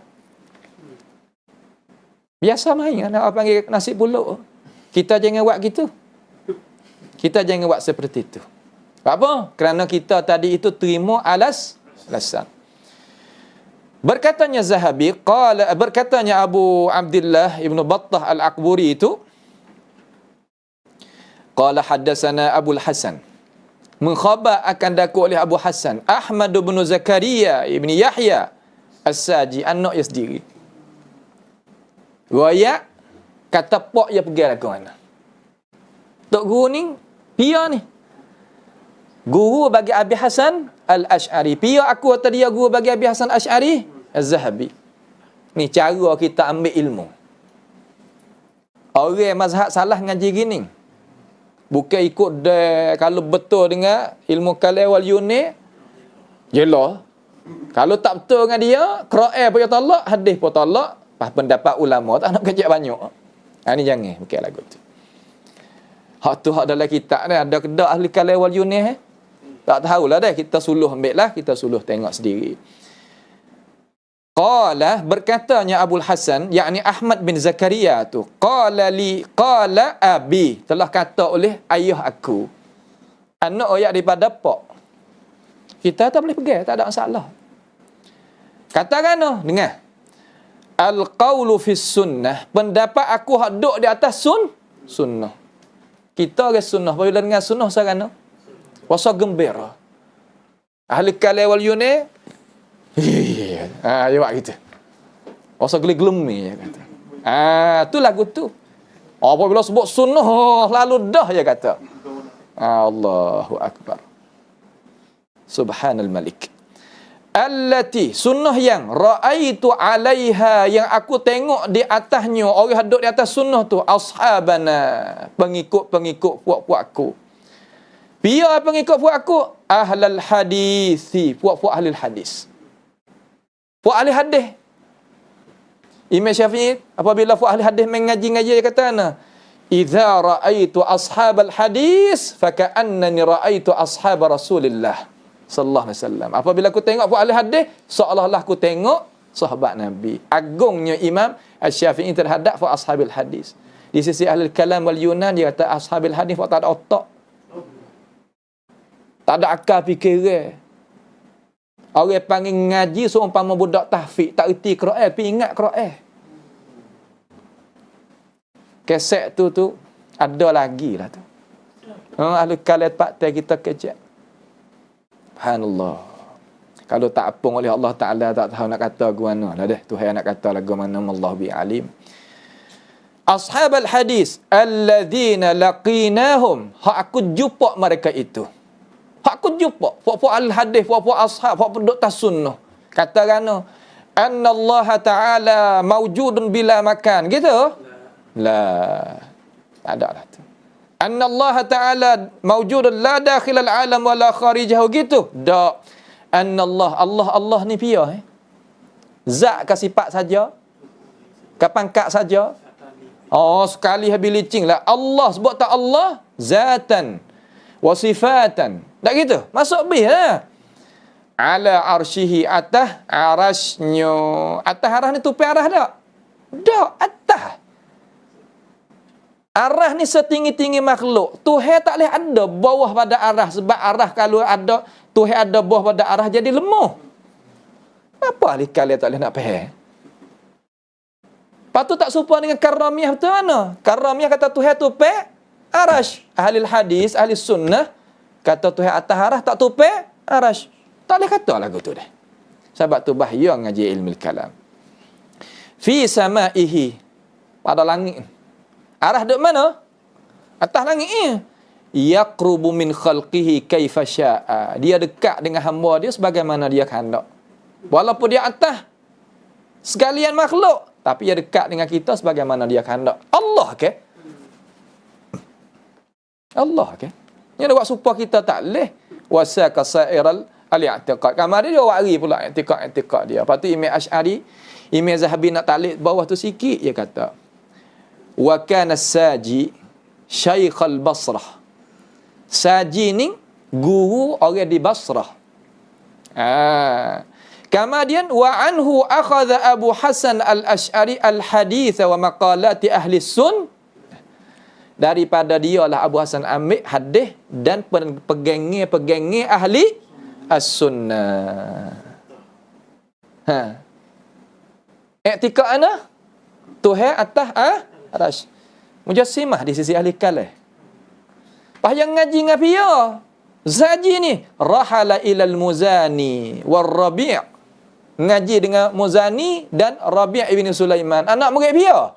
Biasa main nak panggil nasi puluk. Kita jangan buat gitu. Kita jangan buat seperti itu. Apa? Kerana kita tadi itu terima alasan. Berkatanya Zahabi, berkatanya Abu Abdullah Ibn Battah Al-Aqburi itu, qala haddatsana Abu Hasan. Mengkhabar akan daku oleh Abu Hasan Ahmad bin Zakaria ibn Yahya As-Saji, anak dia sendiri. Riwayat kata pak dia pergi lagu mana. Tok guru ni, pia ni. Guru bagi Abi Hasan Al-Ash'ari. Pia aku atau dia guru bagi Abi Hasan Al-Ash'ari? Az-Zahabi. Ni cara kita ambil ilmu. Orang mazhab salah ngaji gini. Bukan ikut dia, kalau betul dengan ilmu kalam wal yunni, jelah. Kalau tak betul dengan dia, Quran pun tolak, hadis pun tolak, pas pendapat ulama tak nak kecek banyak. Ni jangan, bukan lagu tu. Hak tu hak dalam kitab ni ada kedak ahli kalam wal yunni tak tahulah dah, kita suluh ambil lah, kita suluh tengok sendiri. Qala, berkatanya Abu Hasan, yakni Ahmad bin Zakaria tu, qala abi, telah kata oleh ayah aku. Anak ayat daripada pak. Kita tak boleh pergi, tak ada masalah. Katakan dengar. Al-qawlu fis sunnah, pendapat aku hak duk di atas sunnah. Kita ke sunnah, apabila dengar sunnah sarana wasa gembira. Ahli kalam wal yunni dia buat gitu. Rasa geli-gelemi dia kata. Tu lagu tu. Apabila sebut sunnah lalu dah dia kata. Allahu akbar. Subhanal Malik. Allati, sunnah yang raaitu alaiha, yang aku tengok di atasnya orang duduk di atas sunnah tu, ashabana, pengikut-pengikut puak-puak aku. Pia pengikut puak aku, ahlal hadisi, puak-puak ahli hadis. Puak ahli hadis. Imam Syafi'i apabila puak ahli hadis mengaji-ngaji dia kata ana, idza raaitu ashabal hadis faka'annani raaitu ashab Rasulillah sallallahu alaihi wasallam. Apabila aku tengok puak ahli hadis, seolah-olah aku tengok sahabat Nabi. Agungnya Imam Syafi'i terhadap puak ashabil hadis. Di sisi ahli kalam wal yunan dia kata ashabil hadis puak tak ada otak. Tak ada akal fikiran. Orang panggil ngaji seumpama budak tahfiz, tak erti Quran, tapi ingat Quran. Keset tu ada lagi lah tu. Ahli kalam paktai kita kejap. Subhanallah. Kalau tak apung oleh Allah Ta'ala, tak tahu nak kata ke mana lah dah. Tuhan nak kata lagu mana, Allah bi'alim. Ashab al-hadis alladhina laqinahum, hak aku jumpa mereka itu. Hak aku jumpa puak-puak al-hadis, puak-puak ashab, puak-puak duk tas sunnah. Kata kana anna Allah Ta'ala mawjudun bila makan. Gitu? La. Tak ada lah tu. Anna Allah Ta'ala mawjudun la dakhil al-alam wa la kharijahu. Gitu? Tak. Anna Allah ni pia zat ke sifat saja? Ke pangkat saja? Oh, sekali habis licing lah. Allah, sebab tak Allah zatan wa sifatan. Tak gitu? Masuk bih lah. Ala arsyihi, atas arasnya. Atas arah ni tupai arah tak? Tak, atas. Arah ni setinggi-tinggi makhluk. Tuhan tak boleh ada bawah pada arah. Sebab arah kalau ada, Tuhan ada bawah pada arah jadi lemah. Apa ahli kalian tak boleh nak faham? Lepas tu tak serupa dengan karamiah betul mana? Karamiah kata Tuhan tupai arash. Ahli hadis, ahli sunnah kata Tuhan atas arah, tak tupai arash. Tak boleh kata lagu tu dah. Sebab tu bahaya ngaji ilmu kalam. Fi samaihi, pada langit. Arah duk mana? Atas langit ni. Yaqrubu min khalqihi kaifa syaa. Dia dekat dengan hamba dia sebagaimana dia kehendak. Walaupun dia atas sekalian makhluk, tapi dia dekat dengan kita sebagaimana dia kehendak. Allah ke? Allah ke? Ni ada buat supaya kita tak leh wasaka sa'iral al-i'tiqad. Kamar dia wari pula i'tiqad dia. Lepas tu Imam Asy'ari, Imam Zahabi nak taklid bawah tu sikit, dia kata wa kana Saji Syaikh al-Basrah. Saji ni guru orang di Basrah. Kemudian wa anhu akhadha Abu Hasan al-Asy'ari al-hadits wa maqalati ahli sun. Daripada dia lah Abu Hasan ambil hadis dan pegangnya ahli as-sunnah. I'tiqad ana Tuhan atas arasy. Mujassimah di sisi ahli kalam. Pas yang ngaji dengan dia. Zaji ni rahala ilal Muzani war Rabi'. Ngaji dengan Muzani dan Rabi' ibn Sulaiman. Anak murid dia.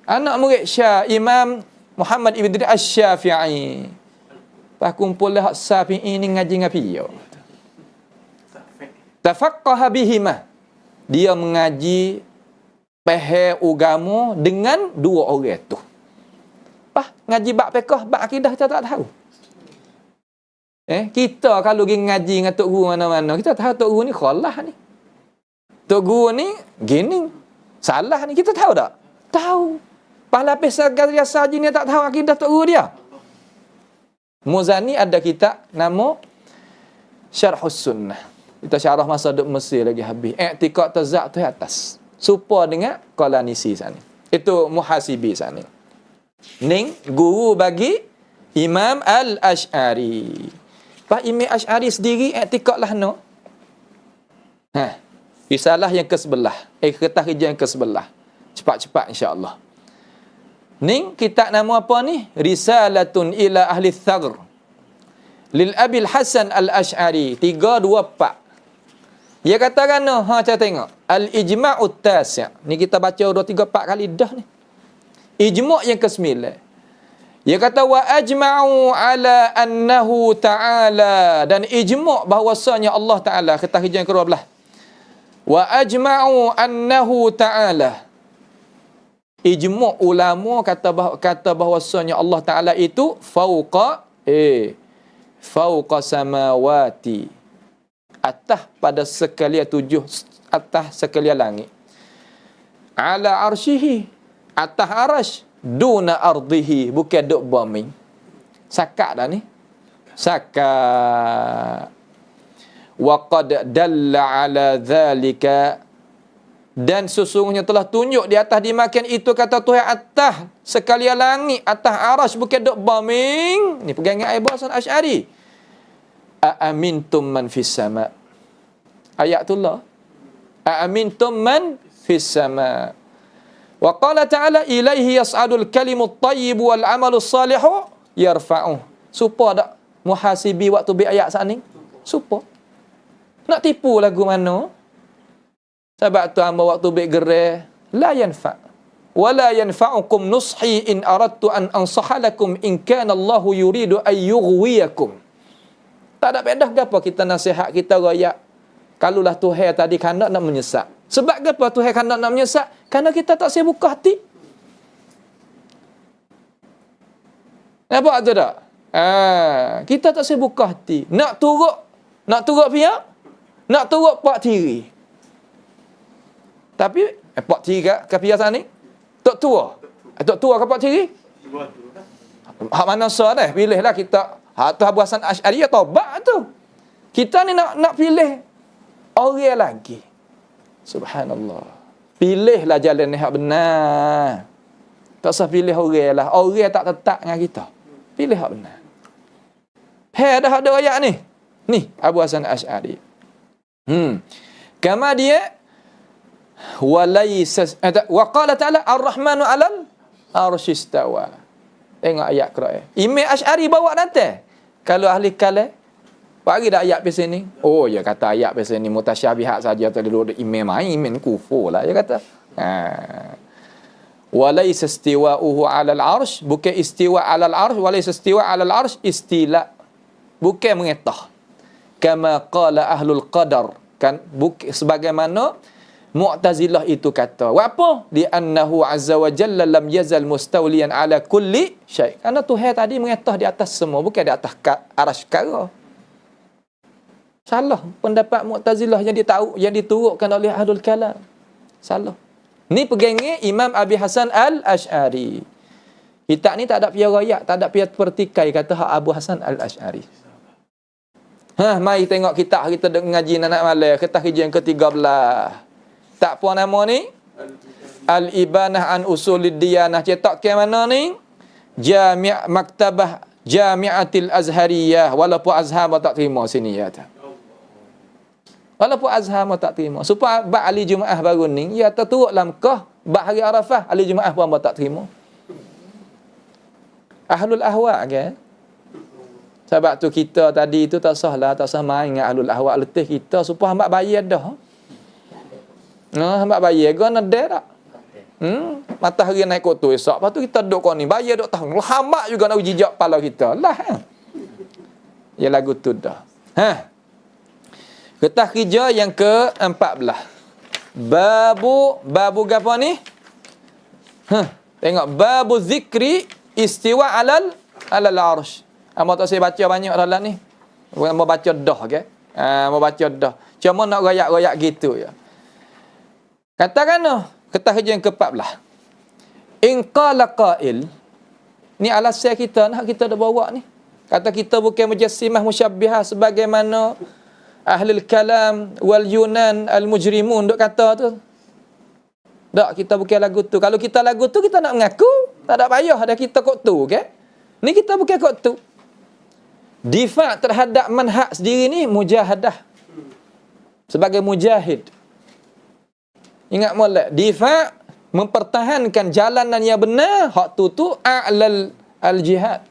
Anak murid Imam Muhammad ibn Idris Asy-Syafi'i. Pas kumpul lah Syafi'i ni ngaji dengan dia. Tafaqqaha bihima. Dia mengaji faham agama dengan dua orang tu. Bah, ngaji bab fiqh, bab akidah kita tak tahu. Kita kalau pergi ngaji dengan tok guru mana-mana, kita tahu tok guru ni khalah ni. Tok guru ni gini, salah ni, kita tahu tak? Tahu. Pahalapis dia saji ni tak tahu akidah tok guru dia. Muzani ada kitab nama Syarhus Sunnah. Kita syarah masa duk Mesir lagi habis. I'tiqad tazak tu atas. Supa dengan Qalanisi sana. Itu Muhasibi sana. Ning guru bagi Imam Al-Asy'ari. Pak Imam Asy'ari sendiri i'tiqad lah no. Risalah yang ke-11. Kertas hijau yang ke-11. Cepat-cepat insya-Allah. Ning kitab nama apa ni? Risalatun ila ahli Thagr. Lil Abil Hasan Al-Asy'ari 324. Dia katakan kita tengok al-ijma'ut tasi'. Ni kita baca 2 3 4 kali dah ni. Ijma' yang ke-9. Dia kata wa ajma'u ala annahu ta'ala, dan ijma' bahawasanya Allah Taala, kata hijau yang ke-12. Wa ajma'u annahu ta'ala. Ijma' ulama kata bahawasanya Allah Taala itu fauqa samawati, atas pada sekalian 7, atas sekalian langit. Ala arsyihi, atas arasy, duna ardihi, bukan duk bumi. Sakat dah ni. Sakat. Wa qad dalla ala dhalika, dan sesungguhnya telah tunjuk di atas dimakan itu kata Tuhan atas sekalian langit, atas arasy, bukan duk bumi. Ni pegangan Abu Hasan Asy'ari. Aamintum man fis sama. Ayatullah. Aamintum man fis sama. Wa qala ta'ala ilaihi yas'adul kalimut thayyib wal 'amalus salihu yarfa'uh. Supa dak Muhasibi waktu bi ayat saat ni? Supa. Nak tipu lagu mana? Sebab tu hamba waktu bi gerai la yanfa' wa la yanfa'ukum nushi in aradtu an ansaha lakum in kana Allahu yuridu ay yughwiyakum. Tak ada bedah gapo kita nasihat kita rakyat. Kalulah Tuhan tadi kandak nak menyesat. Sebab gapo Tuhan kandak nak menyesat? Karena kita tak saya buka hati. Nampak tu tak? Kita tak saya buka hati. Nak turut pihak, nak turut pak tiri. Tapi pak tiri ke pihak sana ni? Tok tua ke pak tiri? Hak mana sah dah? Pilihlah kita. Tu Abu Hasan Asy'ari ya taubat tu. Kita ni nak pilih orang lagi. Subhanallah. Pilihlah jalan yang benar. Tak usah pilih orang lah. Orang tak tetap dengan kita. Pilih yang benar. Dah ada ayat ni. Ni Abu Hasan Asy'ari. Kama dia walaysa wa qala ta'ala ar-rahmanu 'alal arsy istawa. Tengok ayat Quran. Imam Asy'ari bawa nanti. Kalau ahli kalam bagi dah ayat pasal ni. Oh, dia kata ayat pasal ni mutasyabihat saja, tak ada imam kufur lah dia kata. Walaysa istiwa'uhu 'alal arsh, bukan istiwa 'alal arsh, walaysa istiwa 'alal arsh istila. Bukan mengetah. Kama qala ahlul qadar, kan sebagaimana Mu'tazilah itu kata, apa? Li annahu azza wa jalla lam yazal mustawliyan ala kulli syai'. Karena Tuhan tadi mengatas di atas semua, bukan di atas arasy perkara. Salah pendapat Mu'tazilah yang diturutkan oleh Ahlul Kalam. Salah. Ni pegangnya Imam Abi Hasan Al-Asy'ari. Kita ni tak ada pihak royak, tak ada pihak pertikai kata hak Abu Hasan Al-Asy'ari. Mari tengok kitab kita ngaji anak malam, kitab hijrah yang ke-13. Tak apa nama ni? Al-Ibanah an Usulid Diyanah. Cetak ke mana ni? Maktabah Jami'atil Azhariyah. Walaupun Azhar tak terima sini ya tak. Walaupun Azhar tak terima. Supaya bab Ali Jumaah baru ni, ya terturut dalam Mekah, bab hari Arafah Ali Jumaah pun tak terima. Ahlul ahwa kan? Sebab tu kita tadi tu tak sah main dengan ahlul ahwa letih kita supaya hamba bayar dah. Hamba bayar gana dah tak? Matahari naik kotor esok. Lepas tu kita duduk kau ni bayar duk tahun. Hamba juga nak jijak kepala kita. Lah. Ya lagu tu dah. Getah kerja yang ke-14. Babu apa ni? Tengok babu zikri istiwa alal arsh. Amba tak saya baca banyak dalam ni. Mau baca dah ke? Mau baca dah. Cuma nak royak-royak gitu ya. Katakan getah kerja yang ke-14. In qala qail. Ni alasan kita nak kita dah bawa ni. Kata kita bukan mujassimah musyabbihah sebagaimana Ahlul Kalam wal Yunan al-mujrimun duk kata tu. Tak, kita bukan lagu tu. Kalau kita lagu tu kita nak mengaku, tak ada payah ada kita kok tu, ke? Ni kita bukan kok tu. Difa' terhadap manhaj sendiri ni mujahadah. Sebagai mujahid. Ingat molek, difa' mempertahankan jalanan yang benar, hak tu a'lal al-jihad.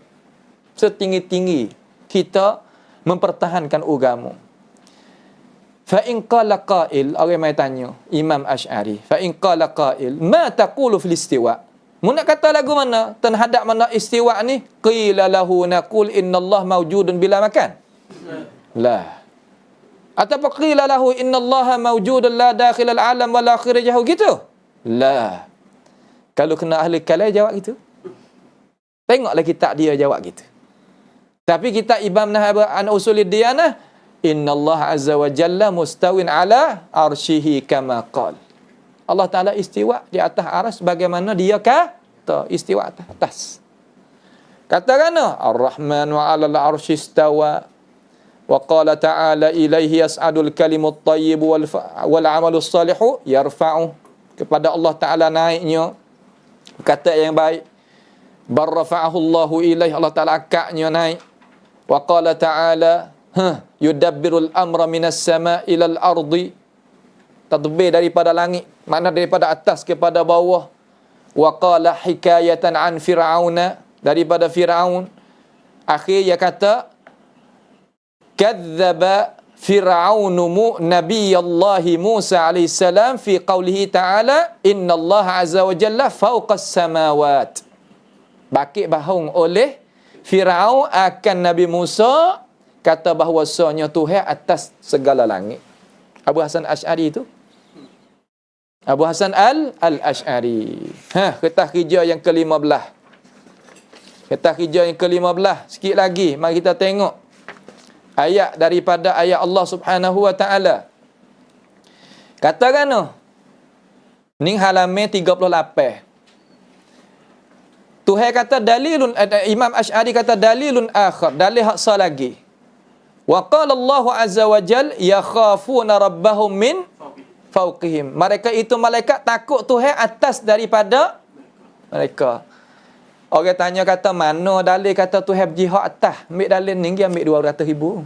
Setinggi-tinggi kita mempertahankan agama. Fa in qala qail, orang mai tanya Imam Asy'ari, fa in qala qail ma taqulu fil istiwa. Mun nak kata lagu mana terhadap mana istiwa ni? Qila lahu naqul innallaha mawjudun bila makan. La. Atau qila lahu innallaha mawjudun la dakhil al-alam wa la kharijahu gitu. La. Kalau kena ahli kalam jawab gitu. Tengoklah kitab dia jawab gitu. Tapi kitab Imam Nawawi an Usulid Diyanah, innallaha azza wa jalla mustawin ala arsyihi kama qala. Allah Ta'ala istiwa di atas aras bagaimana dia kata istiwa atas. Katakan Ar-Rahman wa 'alal arsy istawa wa qala ta'ala ilaihi yas'adul kalimut thayyib wal 'amalus salihu yarfa'u. Kepada Allah Ta'ala naiknya kata yang baik. Barrafa'ahu Allahu ilaihi, Allah Ta'ala akaknya naik. Wa qala ta'ala yudabbirul amra minas sama' ilal ardi. Tadbir daripada langit, makna daripada atas kepada bawah. Wa qala hikayatan an fir'auna, daripada Firaun. Akhir dia kata kadzdzaba fir'aunu nabiyallahi Musa alaihi salam fi qawlihi ta'ala innallaha azza wa jalla fawqas samawat. Bakit bahung oleh Firaun akan Nabi Musa, kata bahawasanya Tuhan atas segala langit. Abu Hasan Asy'ari itu. Abu Hasan Al-Asy'ari. Getah kerja yang ke-15. Getah kerja yang ke-15. Sikit lagi, mari kita tengok ayat daripada ayat Allah Subhanahu wa taala. Katakan ni halaman 38. Tuhan kata dalilun, Imam Asy'ari kata dalilun akhar, dalil hak sah lagi. Wa qala Allah azza wa jal yakhafuna rabbahum min fawqihim. Mereka itu malaikat takut Tuhan atas daripada mereka. Orang tanya kata mana dalil kata Tuhan berjihad atas? Ambil dalil ni dia ambil 200,000.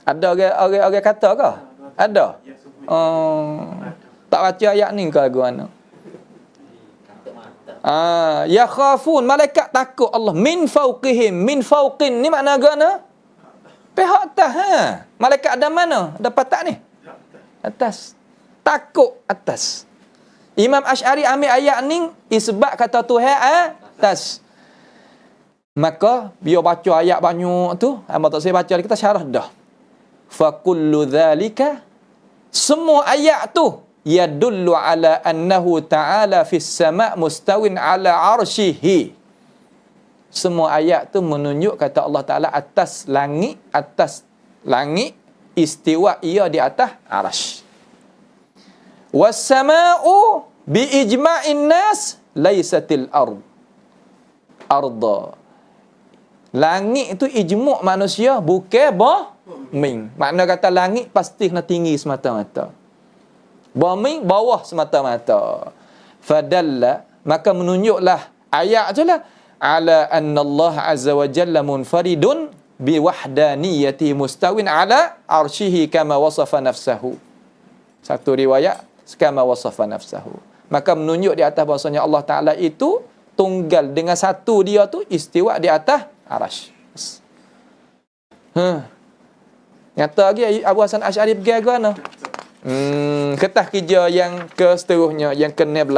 Ada orang kata ke? Ada. Tak baca ayat ni ke lagu mana? Yakhafun, malaikat takut Allah min fawqihim. Min fawqin ni makna agana? Pihak atas. Malaikat ada mana? Dapat tak ni? Atas. Takut atas. Imam Asy'ari ambil ayat ni isbat kata Tuhan atas. Maka biar baca ayat banyak tu, hamba tak saya baca, kita syarah dah. Fa kullu dhalika Semua ayat tu yadullu ala annahu ta'ala fis sama' mustawin ala arsyihi. Semua ayat tu menunjuk kata Allah Ta'ala atas langit istiwa ia di atas arasy. Was sama'u bi ijma'in nas laisatil arda. Langit itu ijmu' manusia, bukan bumi. Makna kata langit pasti kena tinggi semata-mata. Bumi bawah semata-mata. Fadalla, maka menunjuklah ayat itulah ala anna Allah azza wa jalla munfaridun bi wahdaniyati mustawin ala arsyihi kama wasafa nafsahu. Satu riwayat kama wasafa nafsahu. Maka menunjuk di atas bahasanya Allah Ta'ala itu tunggal dengan satu dia tu istiwa di atas arasy. Nyata lagi Abu Hasan Asy'ari pergi ke mana? Ketah kerja yang ke seterusnya, yang ke-12.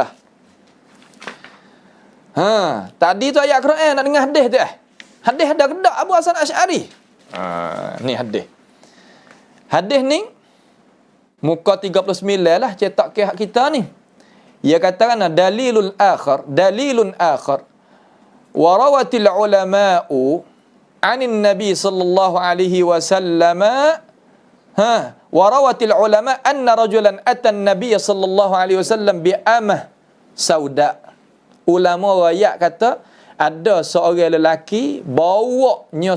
Tadi tu ayat Quran nak dengar hadis tu. Hadis ada kedak Abu Hasan Asy'ari. Ni hadis. Hadis ni muka 39 lah cetak ke kita ni. Ia katakan dalilun akhar warawatil ulama'u anin nabi sallallahu alaihi wasallam warawatil ulama anna rajulan atan nabiy sallallahu alaihi wasallam bi amah sauda. Ulama riwayat kata ada seorang lelaki bawanya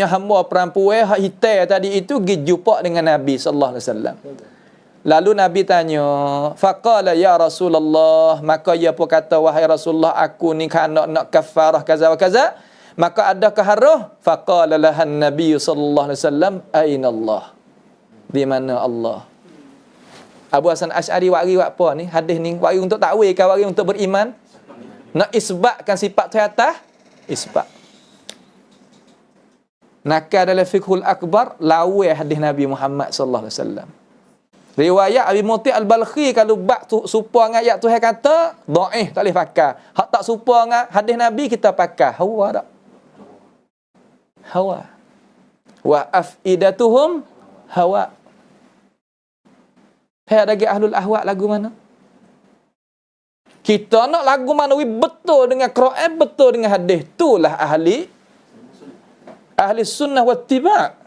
hamba perempuan hak hitam tadi itu pergi jumpa dengan Nabi sallallahu alaihi wasallam. Lalu Nabi tanya, faqala ya Rasulullah, maka ia pun kata wahai Rasulullah, aku ni kan nak kafarah kaza wa kaza, maka adakah haruh? Faqala lahan Nabi sallallahu alaihi wasallam, aina Allah? Di mana Allah? Abu Hasan Asy'ari wari apa ni? Hadis ni wari untuk takwil ke wari untuk beriman? Nak isbatkan sifat teratas? Isbat. Nakal dalam fiqhul akbar lawa hadis Nabi Muhammad sallallahu alaihi wasallam. Riwayat Abi Muti Al-Balkhi kalau bab tu supa dengan ayat Tuhan kata dhaif tak boleh pakai. Hak tak supa dengan hadis Nabi kita pakai. Hawa tak? Hawa. Wa afidatuhum hawa. Hai ada ahlul ahwa lagu mana? Kita nak lagu mana betul dengan Quran, betul dengan hadis. Itulah ahli sunnah wa ittiba'.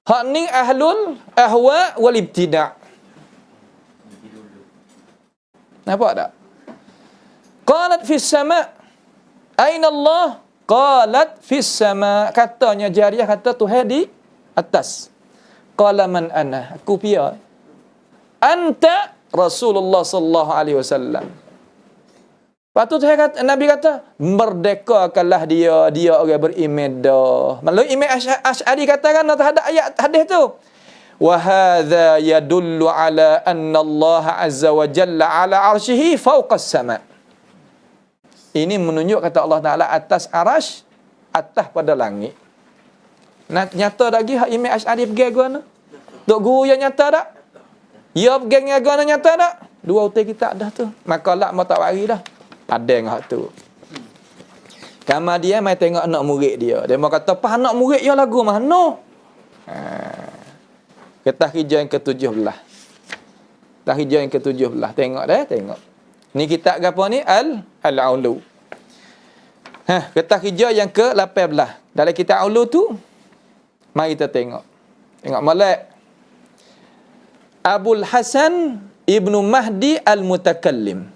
Hak ni ahlul ahwa wal ibtida'. Nampak tak? Qalat fis sama'. Aina Allah? Qalat fis sama'. Katanya jariah kata Tuhan di atas. Qala man ana? Aku pia. Anta Rasulullah sallallahu alaihi wasallam. Lepas tu Nabi kata, merdekakanlah dia orang beriman dah. Maksud Imam Asy'ari katakan terhadap ayat hadis tu. Wa hadza yadullu ala anna Allah azza wa jalla ala arsyihi fawqa as-sama'. Ini menunjuk kata Allah Taala atas arasy, atas pada langit. Nyata lagi hak Imam Asy'ari pergi ke mana? Tok guru yang nyata tak? Ya pergi dengan agama nyata tak? Dua utai kita dah tu. Maka lak mau tak wari dah. Ada yang hak tu. Kamar dia mai tengok anak murid dia. Dia mau kata, "Apa anak murid ya lagu mana?" Ketah hijau yang ke-17. Ketah hijau yang ke-17. Tengok dah, tengok. Ni kitab apa ni? Al-Ulu. Ketah hijau yang ke-18. Dalam kitab Ulu tu, mari kita tengok. Tengok molek. Abul Hasan Ibnu Mahdi Al-Mutakallim.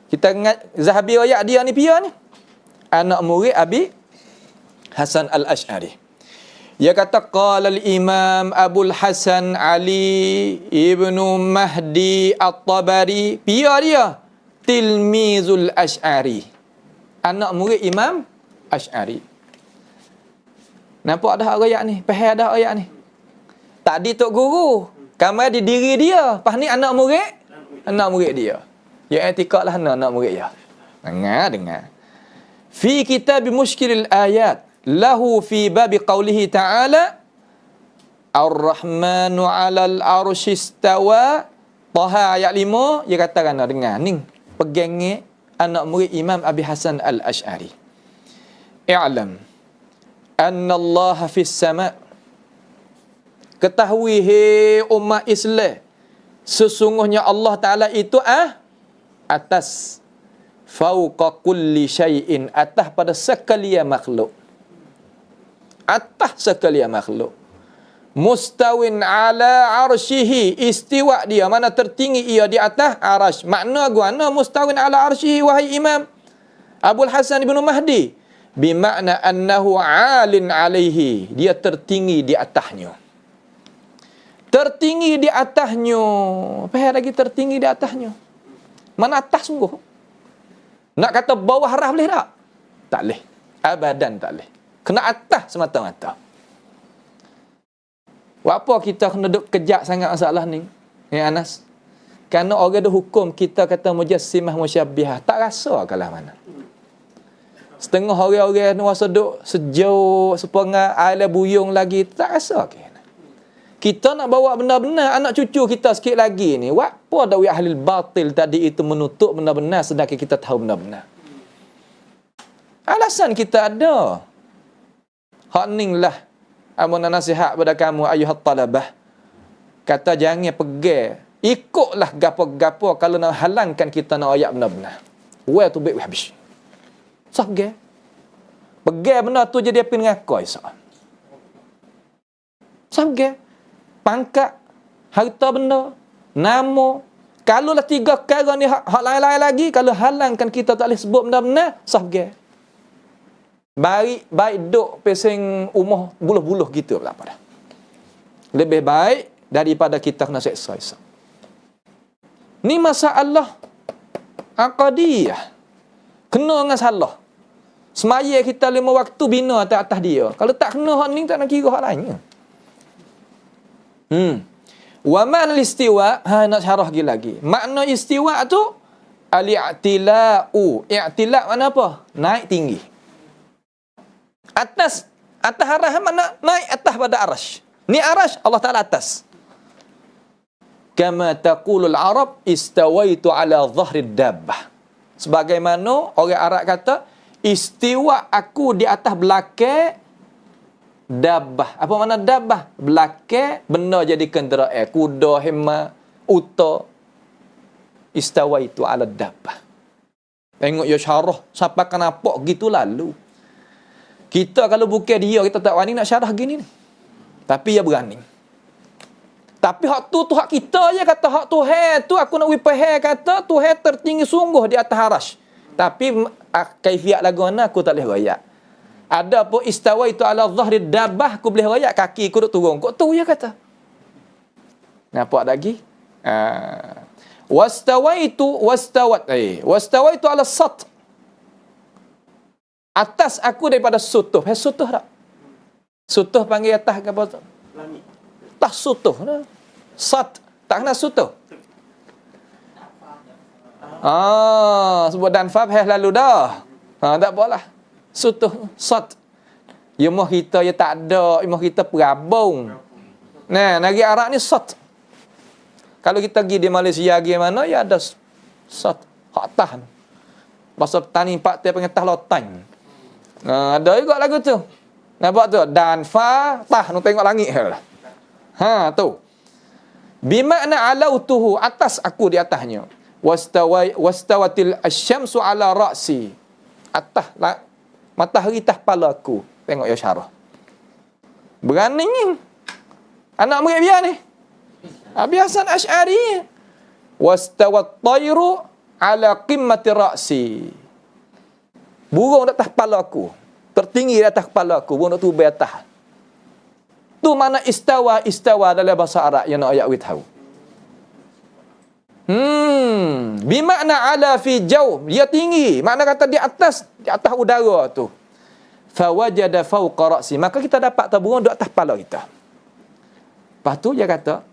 Kita ingat Zahabi riwayat dia ni pia ni. Anak murid Abi Hasan Al-Asy'ari. Dia kata qala al-Imam Abul Hasan Ali Ibnu Mahdi At-Tabari, pia dia tilmizul Asy'ari. Anak murid Imam Asy'ari. Nampak dah riwayat ni? Faham dah riwayat ni? Tadi tok guru, kamar di diri dia. Pas ni anak murid dia. Ya etikaklah anak murid dia. Dengar. Fi kitab mushkilil ayat lahu fi bab qawlihi ta'ala Ar-Rahmanu 'alal 'arsy istawa. Taha ayat 5 dia katakan dengar ni pegang anak murid Imam Abi Hasan Al-Asy'ari. I'lam anna Allah fis sama'. Ketahui hei umat Islam, sesungguhnya Allah Ta'ala itu atas. Fauqa kulli syai'in, atas pada sekalian makhluk. Atas sekalian makhluk. Mustawin ala arsyihi, istiwa dia, mana tertinggi ia di atas arasy. Makna guana mustawin ala arsyihi, wahai Imam Abul Hasan Ibnu Mahdi, bimakna annahu alin alaihi, dia tertinggi di atasnya. Tertinggi di atasnya. Apa lagi tertinggi di atasnya? Mana atas sungguh? Nak kata bawah arah boleh tak? Tak boleh. Abadan tak boleh. Kena atas semata-mata. Apa kita kena duduk kejap sangat masalah ni? Ya Anas? Kerana orang ada hukum kita kata mujassimah musyabbihah. Tak rasa kalah mana. Setengah orang-orang ni rasa duduk sejauh sepengat air buyung lagi. Tak rasa ke? Kita nak bawa benar-benar anak cucu kita sikit lagi ni. Apa dakwah ahli batil tadi itu menutup benar-benar sedangkan kita tahu benar-benar. Alasan kita ada. Hak ning lah. Amun nasihat pada kamu ayuhat talabah. Kata jangan pergi. Ikutlah gapo-gapo kalau nak halangkan kita nak ayat benar-benar. Where to be habis. Sah pergi. Pergi benar tu jadi apa ngakoi sah. Sah pergi. Pangkat, harta benda, nama. Kalau lah 3 perkara ni hak lain-lain lagi, kalau halangkan kita tak boleh sebut benar-benar, sah pergi. Baik duk pesing umur buluh-buluh gitu tak apa dah. Lebih baik daripada kita kena seksa. Ni masalah aqadiyah. Kena dengan salah. Semaya kita 5 waktu bina atas dia. Kalau tak kena hak ni, tak nak kira hak lainnya. Wa ma'na istiwa, nak syarah lagi. Makna istiwa tu al-i'tila'u. I'tila' mana apa? Naik tinggi. Atas arah mana? Naik atas pada arasy. Ni arasy Allah Taala atas. Kama taqulul Arab istawaitu ala dhahri dabbah. Sebagaimana orang Arab kata istiwa aku di atas belakang dabbah. Apa makna dabbah? Belakang benda jadi kenderaan. Kuda, hema, unta. Istawaitu ala dabbah. Tengok ya syarah. Siapa kan nampak gitu lalu. Kita kalau bukan dia, kita tak berani nak syarah gini ni. Tapi dia berani. Tapi hak tu hak kita je kata hak Tuhan tu aku nak wipah kata Tuhan tertinggi sungguh di atas arasy. Tapi kaifiat lagu mana aku tak boleh royak. Ada pun istawa itu ala dhahri dabbah, aku boleh royak kaki aku duk turun. Kok tu dia kata. Nampak lagi? Wastawat ala sat. Atas aku daripada sutuh. Sutuh tak? Sutuh panggil atas ke apa tu? Langit. Tak sutuh. Sat. Tak kena sutuh. Sebut danfab lalu dah. Tak apalah. Sutuh, sat. Ilmu kita ya tak ada, ilmu kita perabung. Nah, negeri Arab ni sat. Kalau kita pergi di Malaysia pergi mana ya ada sat, hak tahan. Bahasa petani pak dia panggil tah lotan. Ada juga lagu tu. Nampak tu? Dan fa tah nu tengok langit lah. Tu. Bimakna alautuhu, atas aku di atasnya. Wastawatil asyamsu ala ra'si. Atas matahari atas kepala aku. Tengok ya syarah. Berani ni. Anak murid biar ni. Hasan Asy'ari. Wastawat tayru ala qimmati ra'si. Burung di atas kepala aku. Tertinggi di atas kepala aku. Burung tu atas. Tu mana istawa dalam bahasa Arab yang nak ayat we tahu. Bimakna ala fi jaw, dia tinggi. Makna kata di atas udara tu. Fawajada fawqa ra'si, maka kita dapat burung di atas kepala kita. Lepas tu dia kata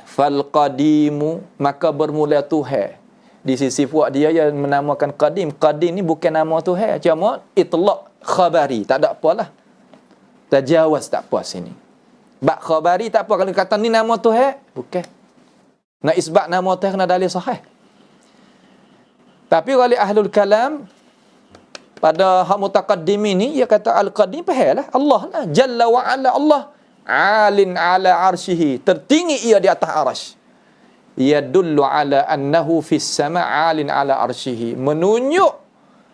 fal qadimu, maka bermula Tuhan. Di sisi puak dia yang menamakan qadim. Qadim ni bukan nama Tuhan, cuma itlaq khabari, tak ada apalah. Tajawaz tak apa sini. Bak khabari tak apa, kalau kata ni nama Tuhan, bukan. Nak isbat nama Tuhan kena dalil sahih. Tapi oleh ahlul kalam pada hak mutaqaddim ini dia kata al-qadim pahalah Allah lah jalla wa ala, Allah 'alin 'ala 'arsyihi, tertinggi ia di atas arasy. Yadullu 'ala annahu fis sama' 'alin 'ala 'arsyihi, menunjuk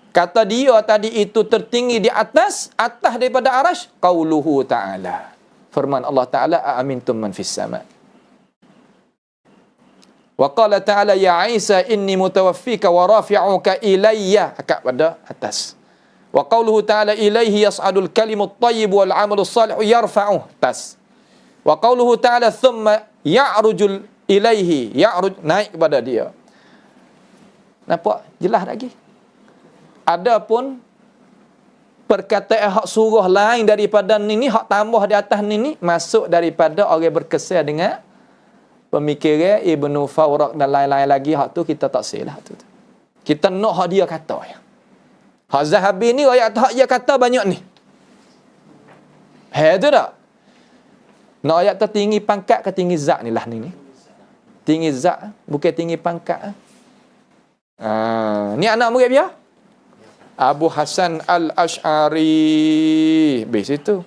kata dia tadi itu tertinggi di atas daripada arasy. Qauluhu ta'ala, firman Allah Ta'ala, aamintum man fis sama'. Wa qala ta'ala, ya Isa inni mutawaffika wa rafi'uka ilayya, akak pada atas. Wa qauluhu ta'ala, ilaihi yas'adul kalimut thayyib wal 'amalus salihu yarfa'uh, atas. Wa qauluhu ta'ala, thumma ya'rujul ilaihi, ya'ruj, naik kepada dia. Nampak jelas lagi. Adapun perkataan hak surah lain daripada ni, hak tambah di atas ni masuk daripada orang berkesan dengan pemikiran Ibnu Fawraq dan lain-lain lagi. Hak tu kita tak silah tu. Kita nak hak dia kata ya. Hak Zahabi ni ayat hak dia kata banyak ni. Tu tak? Nak ayat tu tinggi pangkat ke tinggi zat ni lah ni. Tinggi zat bukan tinggi pangkat. Ni anak murid dia Abu Hasan Al-Ash'ari. Base itu.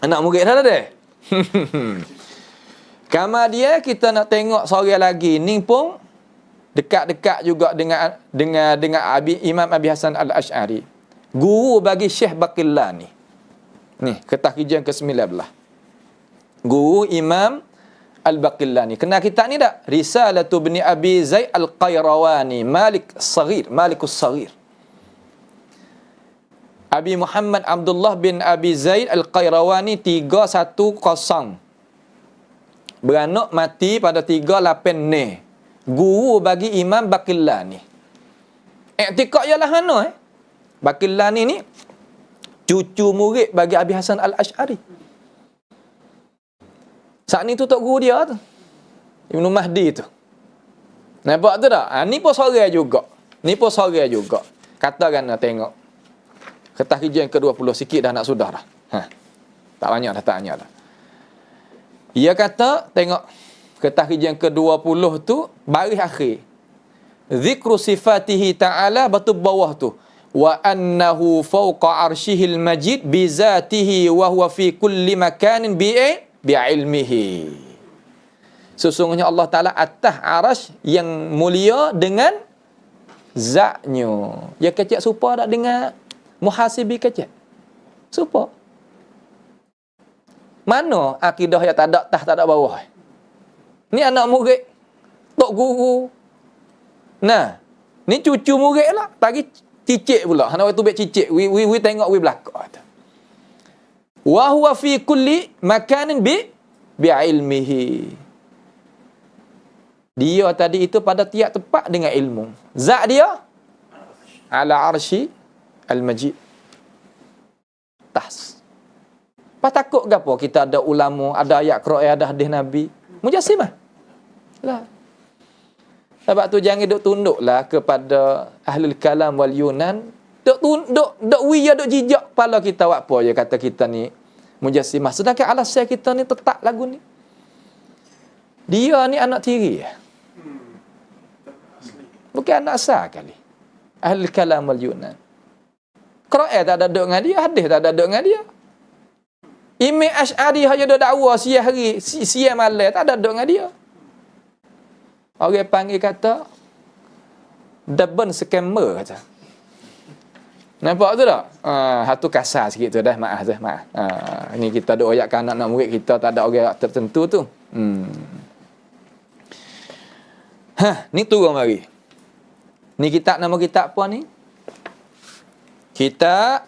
Anak murid dah ada. Kamar dia kita nak tengok seorang lagi ni pun dekat-dekat juga dengan Imam Abi Hasan Al-Ash'ari. Guru bagi Syekh Baqillani. Ni ketahqijan ke-19. Guru Imam Al-Baqillani. Kenal kitab ni tak? Risalatu Ibni Abi Zaid Al-Qayrawani, Malikus Saghir. Abi Muhammad Abdullah bin Abi Zaid Al-Qayrawani 310. Beranak mati pada 38 ni. Guru bagi Imam Baqillani. I'tiqad ialah mana Baqillani ni cucu murid bagi Abi Hasan Al-Ash'ari. Saat ni tu tok guru dia tu, Ibnu Mahdi tu. Nampak tu tak? Ni pun sorang juga. Katakan nak tengok. Ketahqijan ke-20 sikit dah nak sudah dah. Tak banyak dah. Ia kata, tengok ketahqijan ke-20 tu baris akhir. Zikru sifatihi ta'ala, batu bawah tu. Wa annahu fawqa arshihil majid bi zatihi wa huwa fi kulli makanin bi'ilmihi. Sesungguhnya Allah Ta'ala atas arasy yang mulia dengan zatnya. Ya kecek supa tak dengar muhasibi kecek? Supa. Mana akidah yang tak ada atas, tak ada bawah? Ni anak murid tok guru. Nah, ni cucu murid lah. Tagi cicik pula. Hana tu bet cicik. We tengok we belakang. Wa huwa fi kulli makanin bi'ilmihi. Dia tadi itu pada tiap tempat dengan ilmu. Zat dia ala arsy al-majid. Tas. Apa takut ke apa kita ada ulama, ada ayat Quran, ada hadis Nabi? Mujassimah. Lah. Sebab tu jangan duk tunduklah kepada ahlul kalam wal yunan. Duk jijak kepala kita buat apa je kata kita ni mujassimah. Sedangkan alasan kita ni tetap lagu ni. Dia ni anak tiri. Bukan anak asal kali. Ahlul kalam wal yunan. Quran tak ada duk dengan dia, hadis tak ada duk dengan dia. Imam Ash'ari hanya duk dakwa siang hari, siang malam, tak ada duk dengan dia. Orang panggil kata double scammer kata. Nampak tu tak? Satu kasar sikit tu dah, maaf. Ni kita duk ayatkan anak-anak murid kita, tak ada orang tertentu tu. Ni turun mari. Ni kitab, nama kitab apa ni? Kitab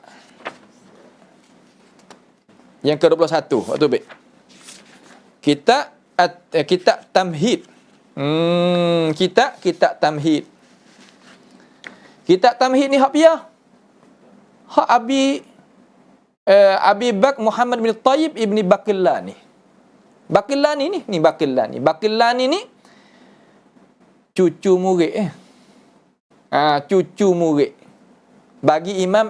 yang ke-21. Waktu baik. Kitab Tamhid. Kitab Tamhid. Kitab Tamhid ni hak pia? Hak Abi Bakr Muhammad bin Tayyib ibni Baqillani. Baqillani ni Baqillani. Baqillani ni cucu murid cucu murid bagi Imam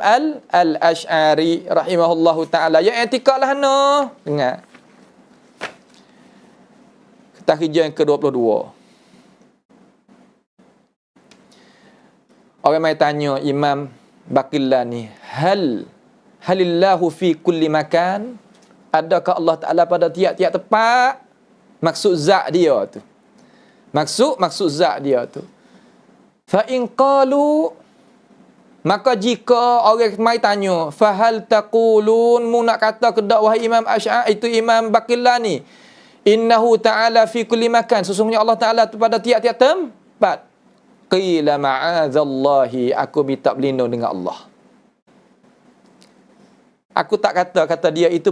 Al-Ash'ari rahimahullahu ta'ala. Ya i'tiqad lah no. Dengar. Tahqijan ke-22. Orang mai tanya Imam Baqillani, halillahu fi kulli makan? Adakah Allah Ta'ala pada tiap-tiap tempat? Maksud zat dia tu. Maksud zat dia tu. Fa in qalu, maka jika orang mai tanya, fa hal taqulun, mu nak kata kedak wahai Imam Asy'ari, itu Imam Baqillani, innahu ta'ala fi kulli makan, sesungguhnya Allah Ta'ala pada tiap-tiap tempat. Qila ma'adzallahi, aku minta berlindung dengan Allah. Aku tak kata dia itu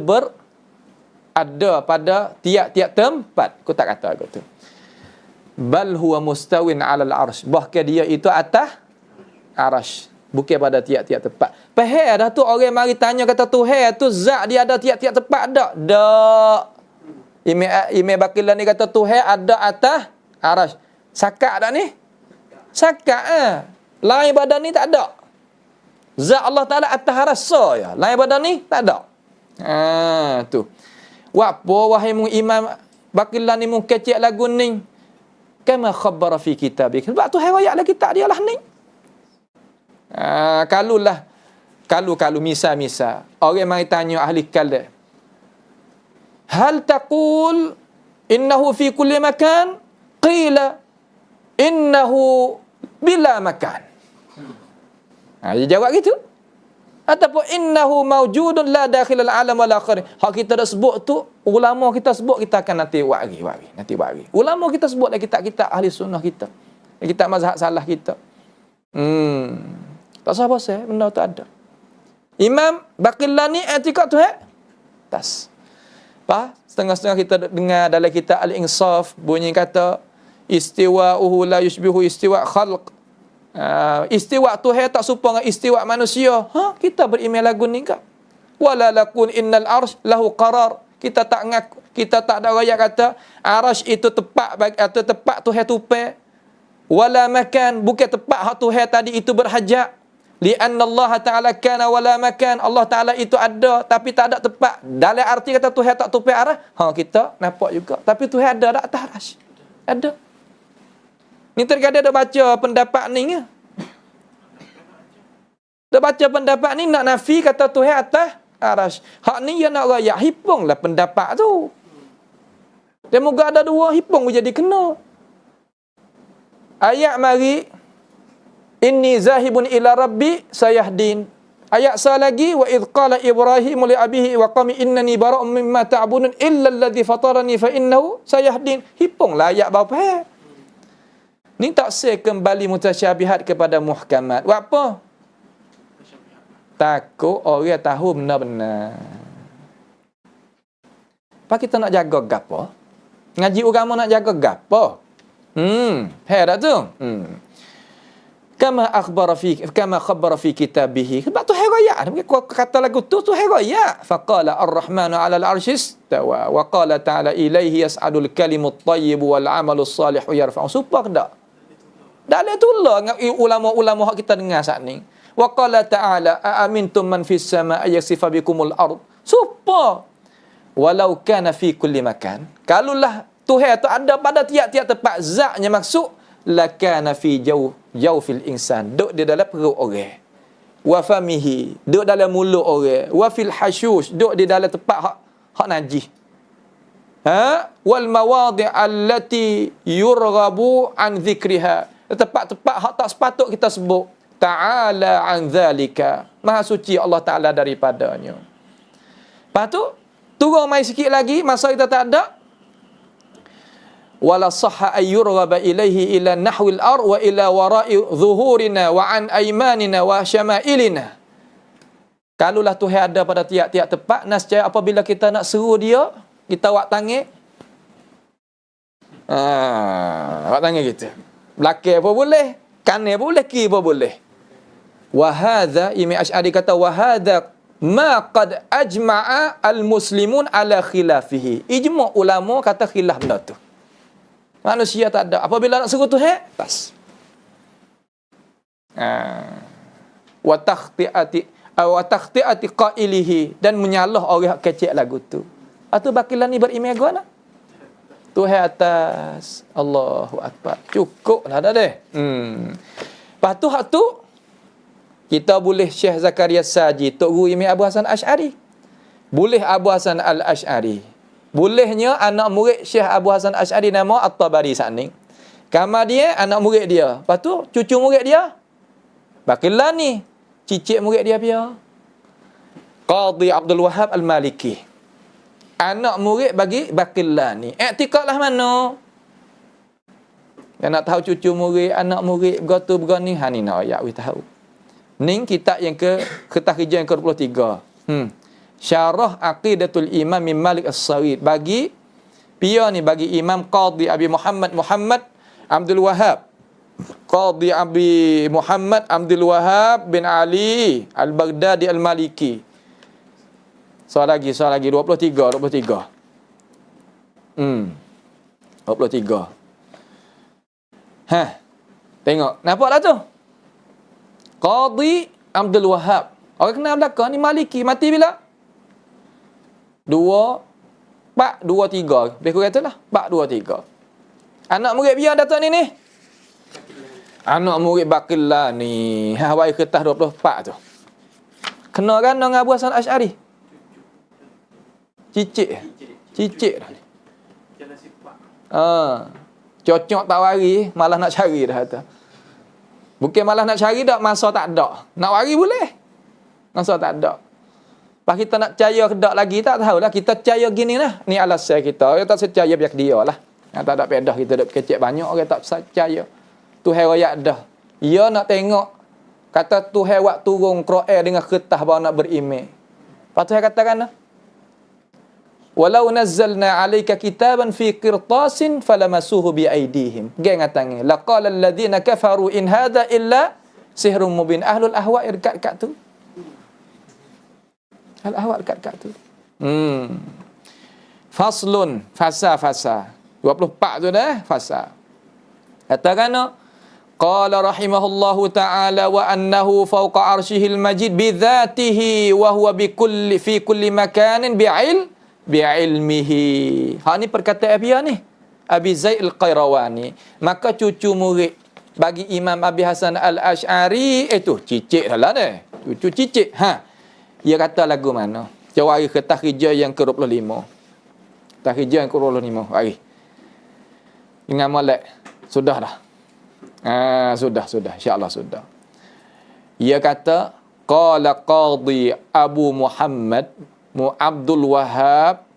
ada pada tiap-tiap tempat. Aku tak kata aku tu. Bal huwa mustawin 'alal arsy. Bahkan dia itu atas arsy, bukan pada tiap-tiap tempat. Faham dah tu orang mari tanya kata Tuhan tu zat dia ada tiap-tiap tempat dak? Dak. Imam Baqillani kata Tuhan ada atas arsy. Sakak dak ni? Sakak lain badan ni tak ada. Zat Allah Ta'ala atas rasa ya. Lain badan ni tak ada. Tu. Apa wahai mu Imam Baqillani mu kecek lagu ni? Kama khabbara fi kitabik. Sebab tu riwayat lagi kitab dia lah ni. Kalau misal orang mari tanya ahli kalam. Hal taqul innahu fi kulli makan? Qila innahu bila makan. Dia jawab gitu. Ataupun innahu mawjudun la dakhil al-alam wala kharij. Hak kita dah sebut tu, ulama kita sebut, kita akan nanti wari. Ulama kita sebut dalam kitab-kitab ahli sunnah kita. Kitab mazhab salah kita. Tak sabar saya, benda tu ada. Imam Baqillani i'tiqad tu tas. Setengah-setengah kita dengar dalam kitab Al-Insaf bunyi kata istiwa'uhu la yushbihu istiwa' khalq. Istiwa Tuhan tak serupa dengan istiwa manusia. Kita beriman lagu ni ke? Wala lakun innal arsh lahu qarar. Kita tak ngaku, kita tak ada raya kata arsh itu tepat bagi atau tepat Tuhan tupai. Wala makan, bukan tepat hak Tuhan tadi itu berhajat. Lianna Allah Ta'ala kana wala makan. Allah Ta'ala itu ada tapi tak ada tepat. Dalam arti kata Tuhan tak tupai arah, kita nampak juga. Tapi Tuhan ada atas arsh. Ada. Ni terkadang ada baca pendapat ni ke? Dia baca pendapat ni nak nafi kata Tuhan atas arasy. Hak ni dia nak rayak, hipunglah pendapat tu. Dia moga ada dua, hipung jadi kena. Ayat mari inni zahibun ila rabbi sayahdin. Ayat lagi wa idh qala Ibrahim li abihi wa qami innani bara'un mimma ta'budun illa alladhi fatarani fa innahu sayahdin. Hipunglah ayat bapa. Ni tak say kembali mutasyabihat kepada muhkamat. Buat apa? Takut orang tahu benar-benar. Apa kita nak jaga gapo? Ngaji agama nak jaga gapo? Dah tu. Kama khabbara fi kitabihi. Sebab tu riwayat. Kata lagu tu riwayat. Faqala ar-rahmanu 'ala al-'arsy istawa wa qala ta'ala ilaihi yas'adul kalimut thayyibu wal 'amalus salihu yarfa'u. Supaya dak? Dalam tu lah ulama-ulama hak kita dengar saat ni. Wa qala ta'ala aamintum man fis samaa'i yasifa bikumul ard. Supa. Walau kana fi kulli makan. Kalaulah Tuhan tu ada pada tiap-tiap tempat, zatnya maksud la kana fi jawfil insan. Duk di dalam perut orang. Wa famihi, duk dalam mulut orang. Wa fil hashush, duk di dalam tempat hak najis. Wal mawadi' allati yurghabu an dhikriha. Tempat-tempat hak tak sepatut kita sebut. Ta'ala an zalika. Maha suci Allah Ta'ala daripadanya. Lepas tu, turun mai sikit lagi, masa kita tak ada. Wala sahha ayyurghaba ilaihi ila nahwil ar wa ila wara'i zuhurina wa an aymanina wa syama'ilina. Kalaulah Tuhan ada pada tiap-tiap tempat, nascaya apabila kita nak seru dia, kita wak tangan. Wak tangan kita. Belakang pun boleh, kanan pun boleh, kiri pun boleh. Wa hadza, Imam Asy'ari kata wa hadza ma qad ajma'a al-muslimun ala khilafihi. Ijma' ulama kata khilaf benda tu. Manusia tak ada. Apabila nak seru Tuhan, pas. Wa takhti'ati qailihi, dan menyalah orang kecek lagu tu. Atau Baqillani beriman guna? Tuhan atas, Allahu Akbar. Cukup lah dah deh. Lepas tu hak tu kita boleh Syekh Zakaria Saji, Tok Guru Imam Abu Hasan Asy'ari. Boleh Abu Hasan Al-Asy'ari. Bolehnya anak murid Syekh Abu Hasan Al-Asy'ari nama At-Tabari Sa'ni. Kemudian anak murid dia. Lepas tu cucu murid dia Baqillani. Cicit murid dia dia Qadhi Abdul Wahhab Al-Maliki. Anak murid bagi Baqillani. I'tiqadlah mana? Yang nak tahu cucu murid, anak murid, begitu begani, ni nak ayat we tahu. Ning kitab yang kertas hijau yang ke-23. Syarah Aqidatul Imam min Malik As-Sarid bagi pia ni bagi Imam Qadhi Abi Muhammad Abdul Wahhab. Qadhi Abi Muhammad Abdul Wahhab bin Ali Al-Baghdadi Al-Maliki. Soal lagi 23. 23. Tengok. Nampak tak tu? Qadhi Abdul Wahhab. Orang kenal belakang ni Maliki. Mati bila? 423. Lebih kurang itulah. 423. Anak murid biar datang ni. Anak murid Baqillani. Hawaii kertas 24 tu. Kena kan dengan Abu Hasan Asy'ari? Cicit dah ni. Cocok tak wari, malah nak cari dah kata. Bukan malah nak cari dak, masa tak ada. Nak wari boleh. Masa tak ada. Pas kita nak percaya ke dak lagi tak tahulah. Kita percaya gini lah. Ni alasan kita. Orang tak percaya biar dia lah. Yang tak ada pedah kita dak kecek banyak orang tak percaya. Tuhan royak dah. Ia nak tengok kata Tuhan wak turun Quran dengan kertas baru nak beriman. Lepas tu saya katakan lah. Walau nazzalna 'alaika kitaban fi qirtasin falamasuhu bi aydihim. Geng ngatangi. Laqala alladhina kafaru in hadha illa sihrun mubin. Ahlul ahwa dekat tu. Ahlul ahwa dekat tu. Faslun, fasa. 24 tu dah, fasa. Katakan qala rahimahullahu ta'ala wa annahu fawqa arshihil majid bi dzatihi wa huwa fi kulli makanin bi'ilmihi. Ni perkataan dia ni. Abi Zaid Al-Qayrawani. Maka cucu murid bagi Imam Abi Hasan Al-Asy'ari itu cicit lah ni. Cucu cicit. Dia kata lagu mana? Jawari kertas hijau yang ke-25. Kertas hijau yang ke-25. Mari. Dengan molek. Sudah dah. Sudah. InsyaAllah sudah. Dia kata qala Qadhi Abu Muhammad Abdul Wahhab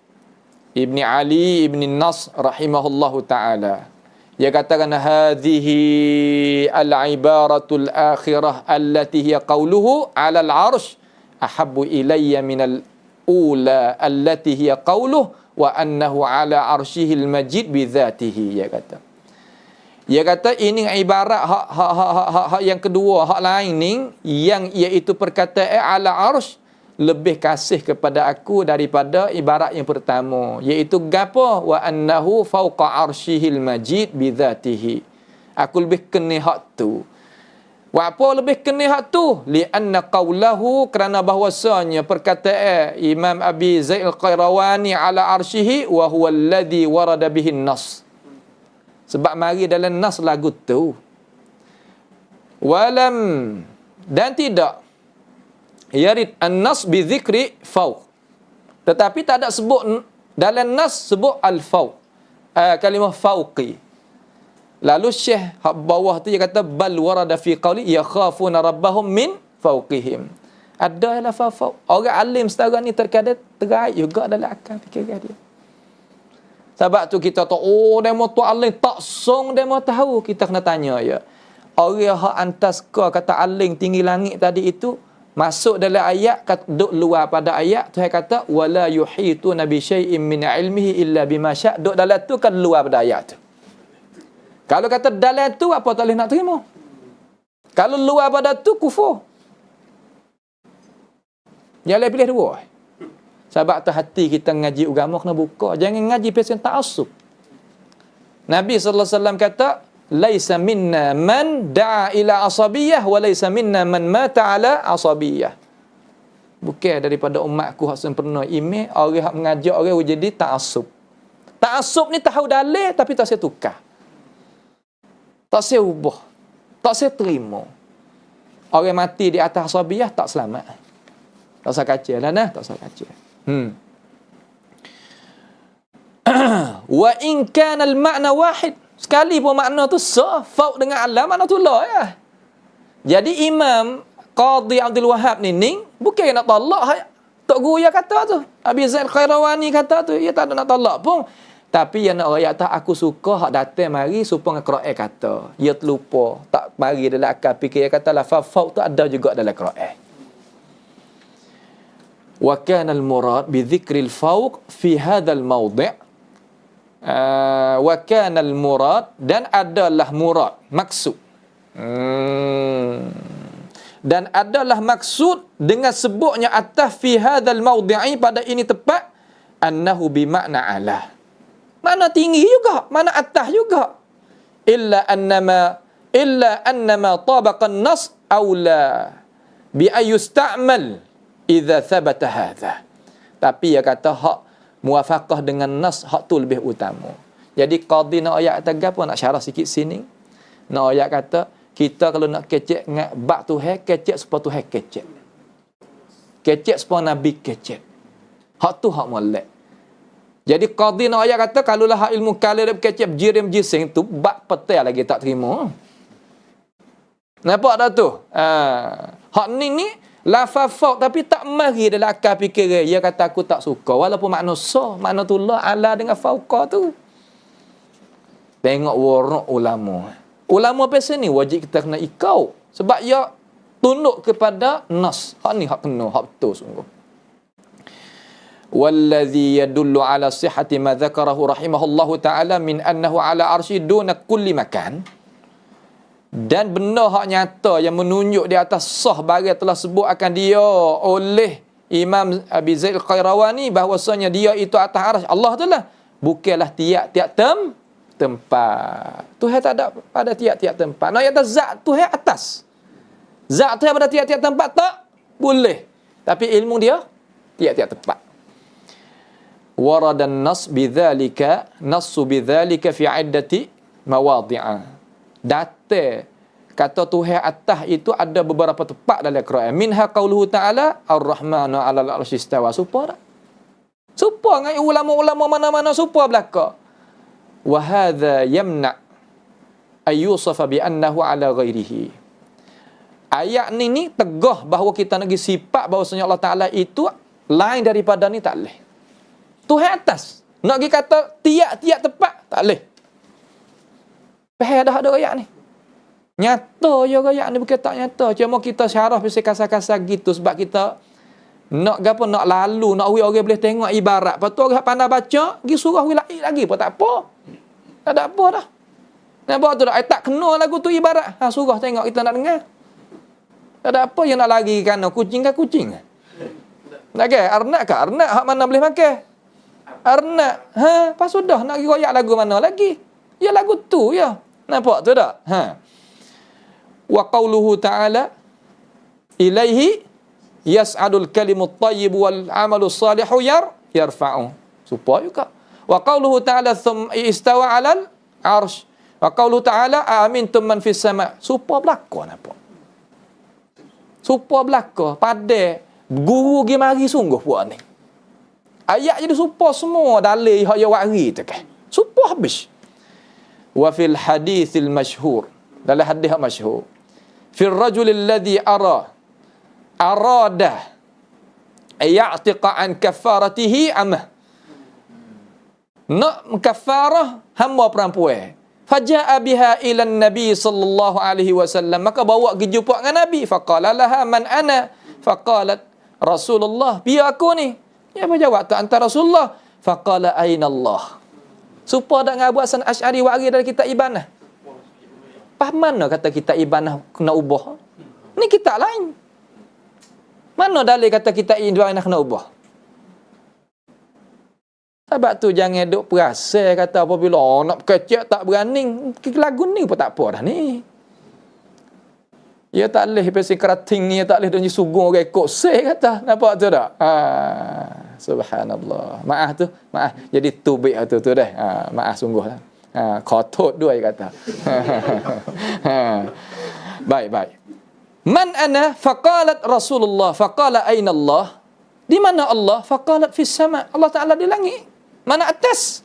Ibni Ali Ibni Nas rahimahullahu ta'ala. Dia katakan hadhihi al-ibaratul akhirah allati hiya qawluhu 'ala al-'arsh ahabbu ilayya min al-ula allati hiya qawluhu wa annahu 'ala 'arshihil majid bi dzatihi. Dia kata ini ibarat hak yang kedua, hak lain ni yang iaitu perkataan 'ala 'arsh lebih kasih kepada aku daripada ibarat yang pertama, iaitu gapo wa annahu fawqa arsyihil majid bi dzatihi. Aku lebih kena hak tu. Wa apa lebih kena hak tu? Li anna qawlahu, kerana bahwasanya perkataan Imam Abi Zaid Al-Qayrawani 'ala arsyihi wa huwa alladhi warada bihi an-nas. Sebab mari dalam nas lagu tu. Walam, dan tidak yarid an-nas bi dzikri fawq. Tetapi tak ada sebut dalam nas sebut al-fawq. Kalimah fawqi. Lalu Syekh bawah tu dia kata bal warada fi qawli yakhafuna rabbahum min fawqihim. Ada lah fawq. Orang alim setara ni terkadang terai juga dalam akal fikiran dia. Sebab tu kita tahu demo tu alim tak song demo tahu, kita kena tanya ya. Orang hak antas kata alim tinggi langit tadi itu masuk dalam ayat, duk luar pada ayat Tuhan kata wala yuhituna bi syai'in min ilmihi illa bima syaa'. Duk dalam tu kan luar pada ayat tu. Kalau kata dalam tu apa tak boleh nak terima. Kalau luar pada tu kufur. Jangan pilih dua. Sebab tu hati kita ngaji agama kena buka. Jangan ngaji pasal ta'assub. Nabi sallallahu alaihi wasallam kata laisa minna man da'a ila asabiyyah wa laisa minna man mata ala asabiyyah. Bukan daripada umatku hak sempurna iman orang hak mengajak orang jadi ta'assub. Ta'assub ni tahu dalil tapi tak saya tukar. Tak saya ubah. Tak saya terima. Orang mati di atas asabiyyah tak selamat. Tak usah kacau lah nah, tak usah kacau. Wa in kana al-ma'na wahid. Sekali pun makna tu sah, fauq dengan ala makna tu la ya. Jadi Imam Qadhi Abdul Wahab ni bukan nak talak Tok Guru yang kata tu. Abi Zaid Khairawani kata tu, dia tak ada nak talak pun. Tapi yang nak rakyat tak aku suka hak datang mari supaya Quran kata. Dia terlupa, tak mari dalam akal fikir dia kata lafaz fauq tu ada juga dalam Quran. Wa kana al-murad bi dhikril fauq fi hadzal mawdi'. Wa kana al-murad dan adalah murad maksud dan adalah maksud dengan sebutnya atas fi hadzal mawdi'i pada ini tepat annahu bi makna ala, mana tinggi juga, mana atas juga. illa annama tabaqa an-nas aula bi ayusta'mal idza thabata hadha. Tapi dia kata hak muwafaqah dengan nas hak tu lebih utama. Jadi qadhi nak ayat kata apa, nak syarah sikit sini. Nak ayat kata kita kalau nak kecek dengan bab Tuhan, kecek supaya Tuhan kecek. Kecek supaya Nabi kecek. Hak tu hak molek. Jadi qadhi nak ayat kata kalau lah hak ilmu kalam kecek jirim jising tu bab petai lagi tak terima. Nampak dah tu? Hak ni lafaz fauq tapi tak mari dalam akal fikir dia. Dia kata aku tak suka walaupun makna sah, makna tu la ala dengan fauqa tu. Tengok warak ulama. Ulama pasal ni wajib kita kena ikau sebab dia tunduk kepada nas. Hak ni hak kena, hak betul sungguh. Wallazi yadullu ala sihhati ma dzakarahu rahimahullahu taala min annahu ala arsy duna kulli makan. Dan benda hak nyata yang menunjuk di atas sah barang telah sebut akan dia oleh Imam Abi Zaid Al-Khairawani bahawasanya dia itu atas arsy Allah tu lah, bukanlah tiap-tiap tempat. Tuhan tak ada pada tiap-tiap tempat. Nak kata zat Tuhan atas. Zat Tuhan pada tiap-tiap tempat tak boleh. Tapi ilmu dia tiap-tiap tempat. Warada an-nas bidzalika, nassu bidzalika fi iddati mawadhi'a. Data kata Tuhan atas itu ada beberapa tempat dalam Quran. Minha qauluhu ta'ala ar-rahmanu 'alal 'arsy istawa. Supaya dengan ulama-ulama mana-mana supaya belaka. Wa hadza yamna ay yusafa bi annahu 'ala ghairihi. Ayat ni tegah bahawa kita nak sifat bahawasanya Allah Taala itu lain daripada ni tak leh. Tuhan atas. Nak pergi kata tiap-tiap tempat tak leh. Faham dah ada ayat ni. Nyata je ayat ni, bukan tak nyata. Cuma kita syarah pasal kasar-kasar gitu sebab kita nak gapo, nak lalu, nak orang boleh tengok ibarat. Lepas tu orang pandai baca, pergi surah lain lagi pun tak apa. Tak ada apa dah. Nampak tu dah, tak kena lagu tu ibarat. Surah tengok kita nak dengar. Tak ada apa yang nak lari kerana kucing ke kucing. Tak ke? Arnak ke arnak? Hak mana boleh makan? Arnak. Pas sudah nak royak lagu mana lagi? Ya lagu tu ya. Nampak tu tak? Wa qauluhu ta'ala ilaihi yas'adul kalimut thayyib wal 'amalus salihu yarfa'u. Supaya juga. Wa qauluhu ta'ala thumma istawa 'alal 'arsy. Wa qauluhu ta'ala amintum man fis sama'. Supaya belaka nampak. Supaya belaka pada guru gi mari sungguh puak ni. Ayat jadi supaya semua dalil hak ya wari tu kan. Supaya habis. Wa fil haditsil masyhur, dalam hadis masyhur, fil rajul alladhi arada ya'tiqa an kafaratihi amah. Nak kafarah hamba perempuan. Faja'a biha ila Nabi sallallahu alaihi wasallam, maka bawa pergi jumpa dengan Nabi. Faqala laha man ana? Faqalat Rasulullah, biar aku ni. Ya apa jawab tu antara Rasulullah. Faqala aina Allah? Supaya dak ngabu Hasan Asy'ari wari dari kitab Ibanah. Pas mana kata kitab Ibanah kena ubah? Ni kitab lain. Mana dalil kata kitab Ibanah kena ubah? Sebab tu jangan duk perasa kata apabila nak kecek tak berani. Lagu ni pun tak apa dah ni. Ya tak leh pesi kerating ni, tak leh dia sugung rekod seh kata. Nampak tu tak? Subhanallah. Maaf tu, maaf. Jadi tubik tu dah. Maaf sungguh lah. Kotot dua dia kata. Baik. Man ana faqalat Rasulullah faqala aina Allah? Di mana Allah? Faqalat fis sama. Allah Ta'ala di langit. Mana atas?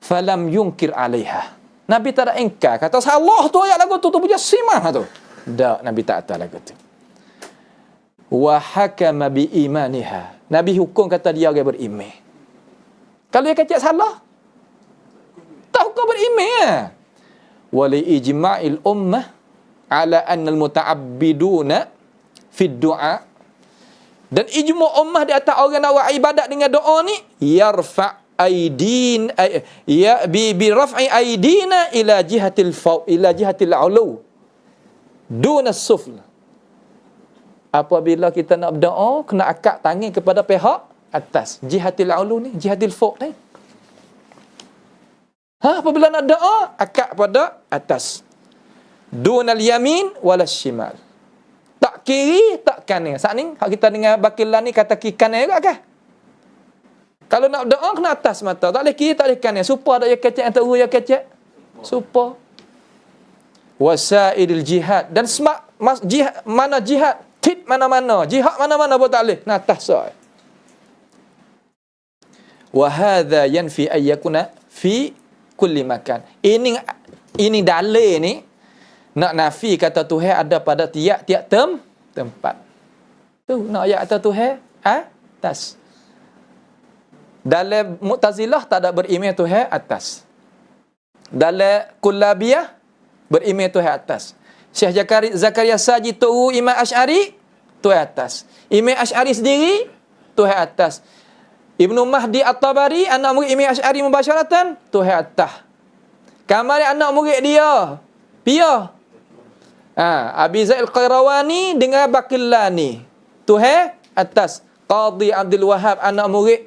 Falam yungkir alaiha. Nabi tak ada ingkar. Kata Allah tu ayat lagu tu mujassimah tu. Tak, Nabi tak ada lagu tu. Wa hakama bi imaniha. Nabi hukum kata dia orang beriman. Kalau dia kata salah, tak hukum beriman ya. Wa li ijma'il ummah ala anna al-muta'abbiduna fi du'a. Dan ijma' ummah di atas orang nak buat ibadat dengan doa ni, yarfa' aidin ya bi raf'i aidina ila jihatil ulu dun as-sufl. Apabila kita nak berdoa, kena akak tangan kepada pihak atas. Jihatil ulu ni, jihatil fawq ni. Apabila nak doa, akak pada atas. Dunal yamin wala shimal. Tak kiri, tak kanan. Saat ni, kita dengar bakilah ni kata kiri kanan juga kah? Kalau nak doa, kena atas mata. Tak boleh kiri, tak boleh kanan. Supaya tak payah kecek, yang tak urus yang kecek. Supaya. Wasaidil jihad. Dan jihad, mana jihad? Tit mana-mana. Jihad mana-mana pun tak boleh. Kena atas soal. Wahadha yanfi ayyakuna fi kulli makan. Ini dalil ni, nak nafi kata Tuhan ada pada tiap-tiap tempat. Tu nak ayat kata Tuhan atas. Dalam Mu'tazilah tak ada beriman Tuhan atas. Dalam Kullabiyah beriman Tuhan atas. Syekh Zakaria Sajid tu Imam Asy'ari Tuhan atas. Imam Asy'ari sendiri Tuhan atas. Ibnu Mahdi At-Tabari anak murid Imam Asy'ari mubasyaratan Tuhan atas. Kamari anak murid dia Piyah. Abi Zaid Al-Qayrawani dengan Baqillani Tuhan atas. Qadhi Abdul Wahab anak murid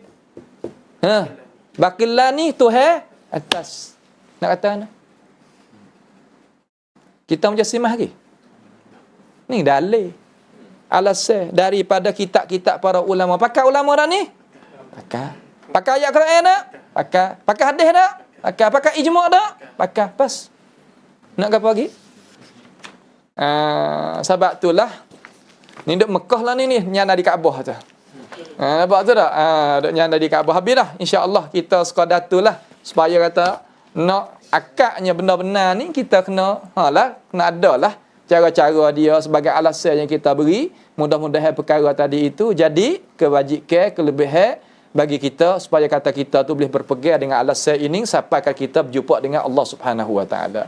Baqillani Tuhan atas. Nak kata mana? Kita mujassimah lagi. Ni dalil. Alasan daripada kitab-kitab para ulama. Pakai ulama dah ni? Pakai. Pakai ayat Quran tak? Pakai. Pakai hadis tak? Pakai. Pakai ijma' tak? Pakai. Pas. Nak apa lagi? Sebab itulah ni duk Mekah lah ni nyana di Kaabah tu. Nampak tu tak? Duk nyana di Kaabah. Habis dah. InsyaAllah kita sekadar tu lah. Supaya kata nak akaknya benda-benar ni kita kena kena ada lah cara-cara dia sebagai alasan yang kita beri. Mudah-mudahan perkara tadi itu jadi kebajikan, kelebihan bagi kita supaya kata kita tu boleh berpegang dengan alasan ini sampai kita berjumpa dengan Allah Subhanahu Wa Taala.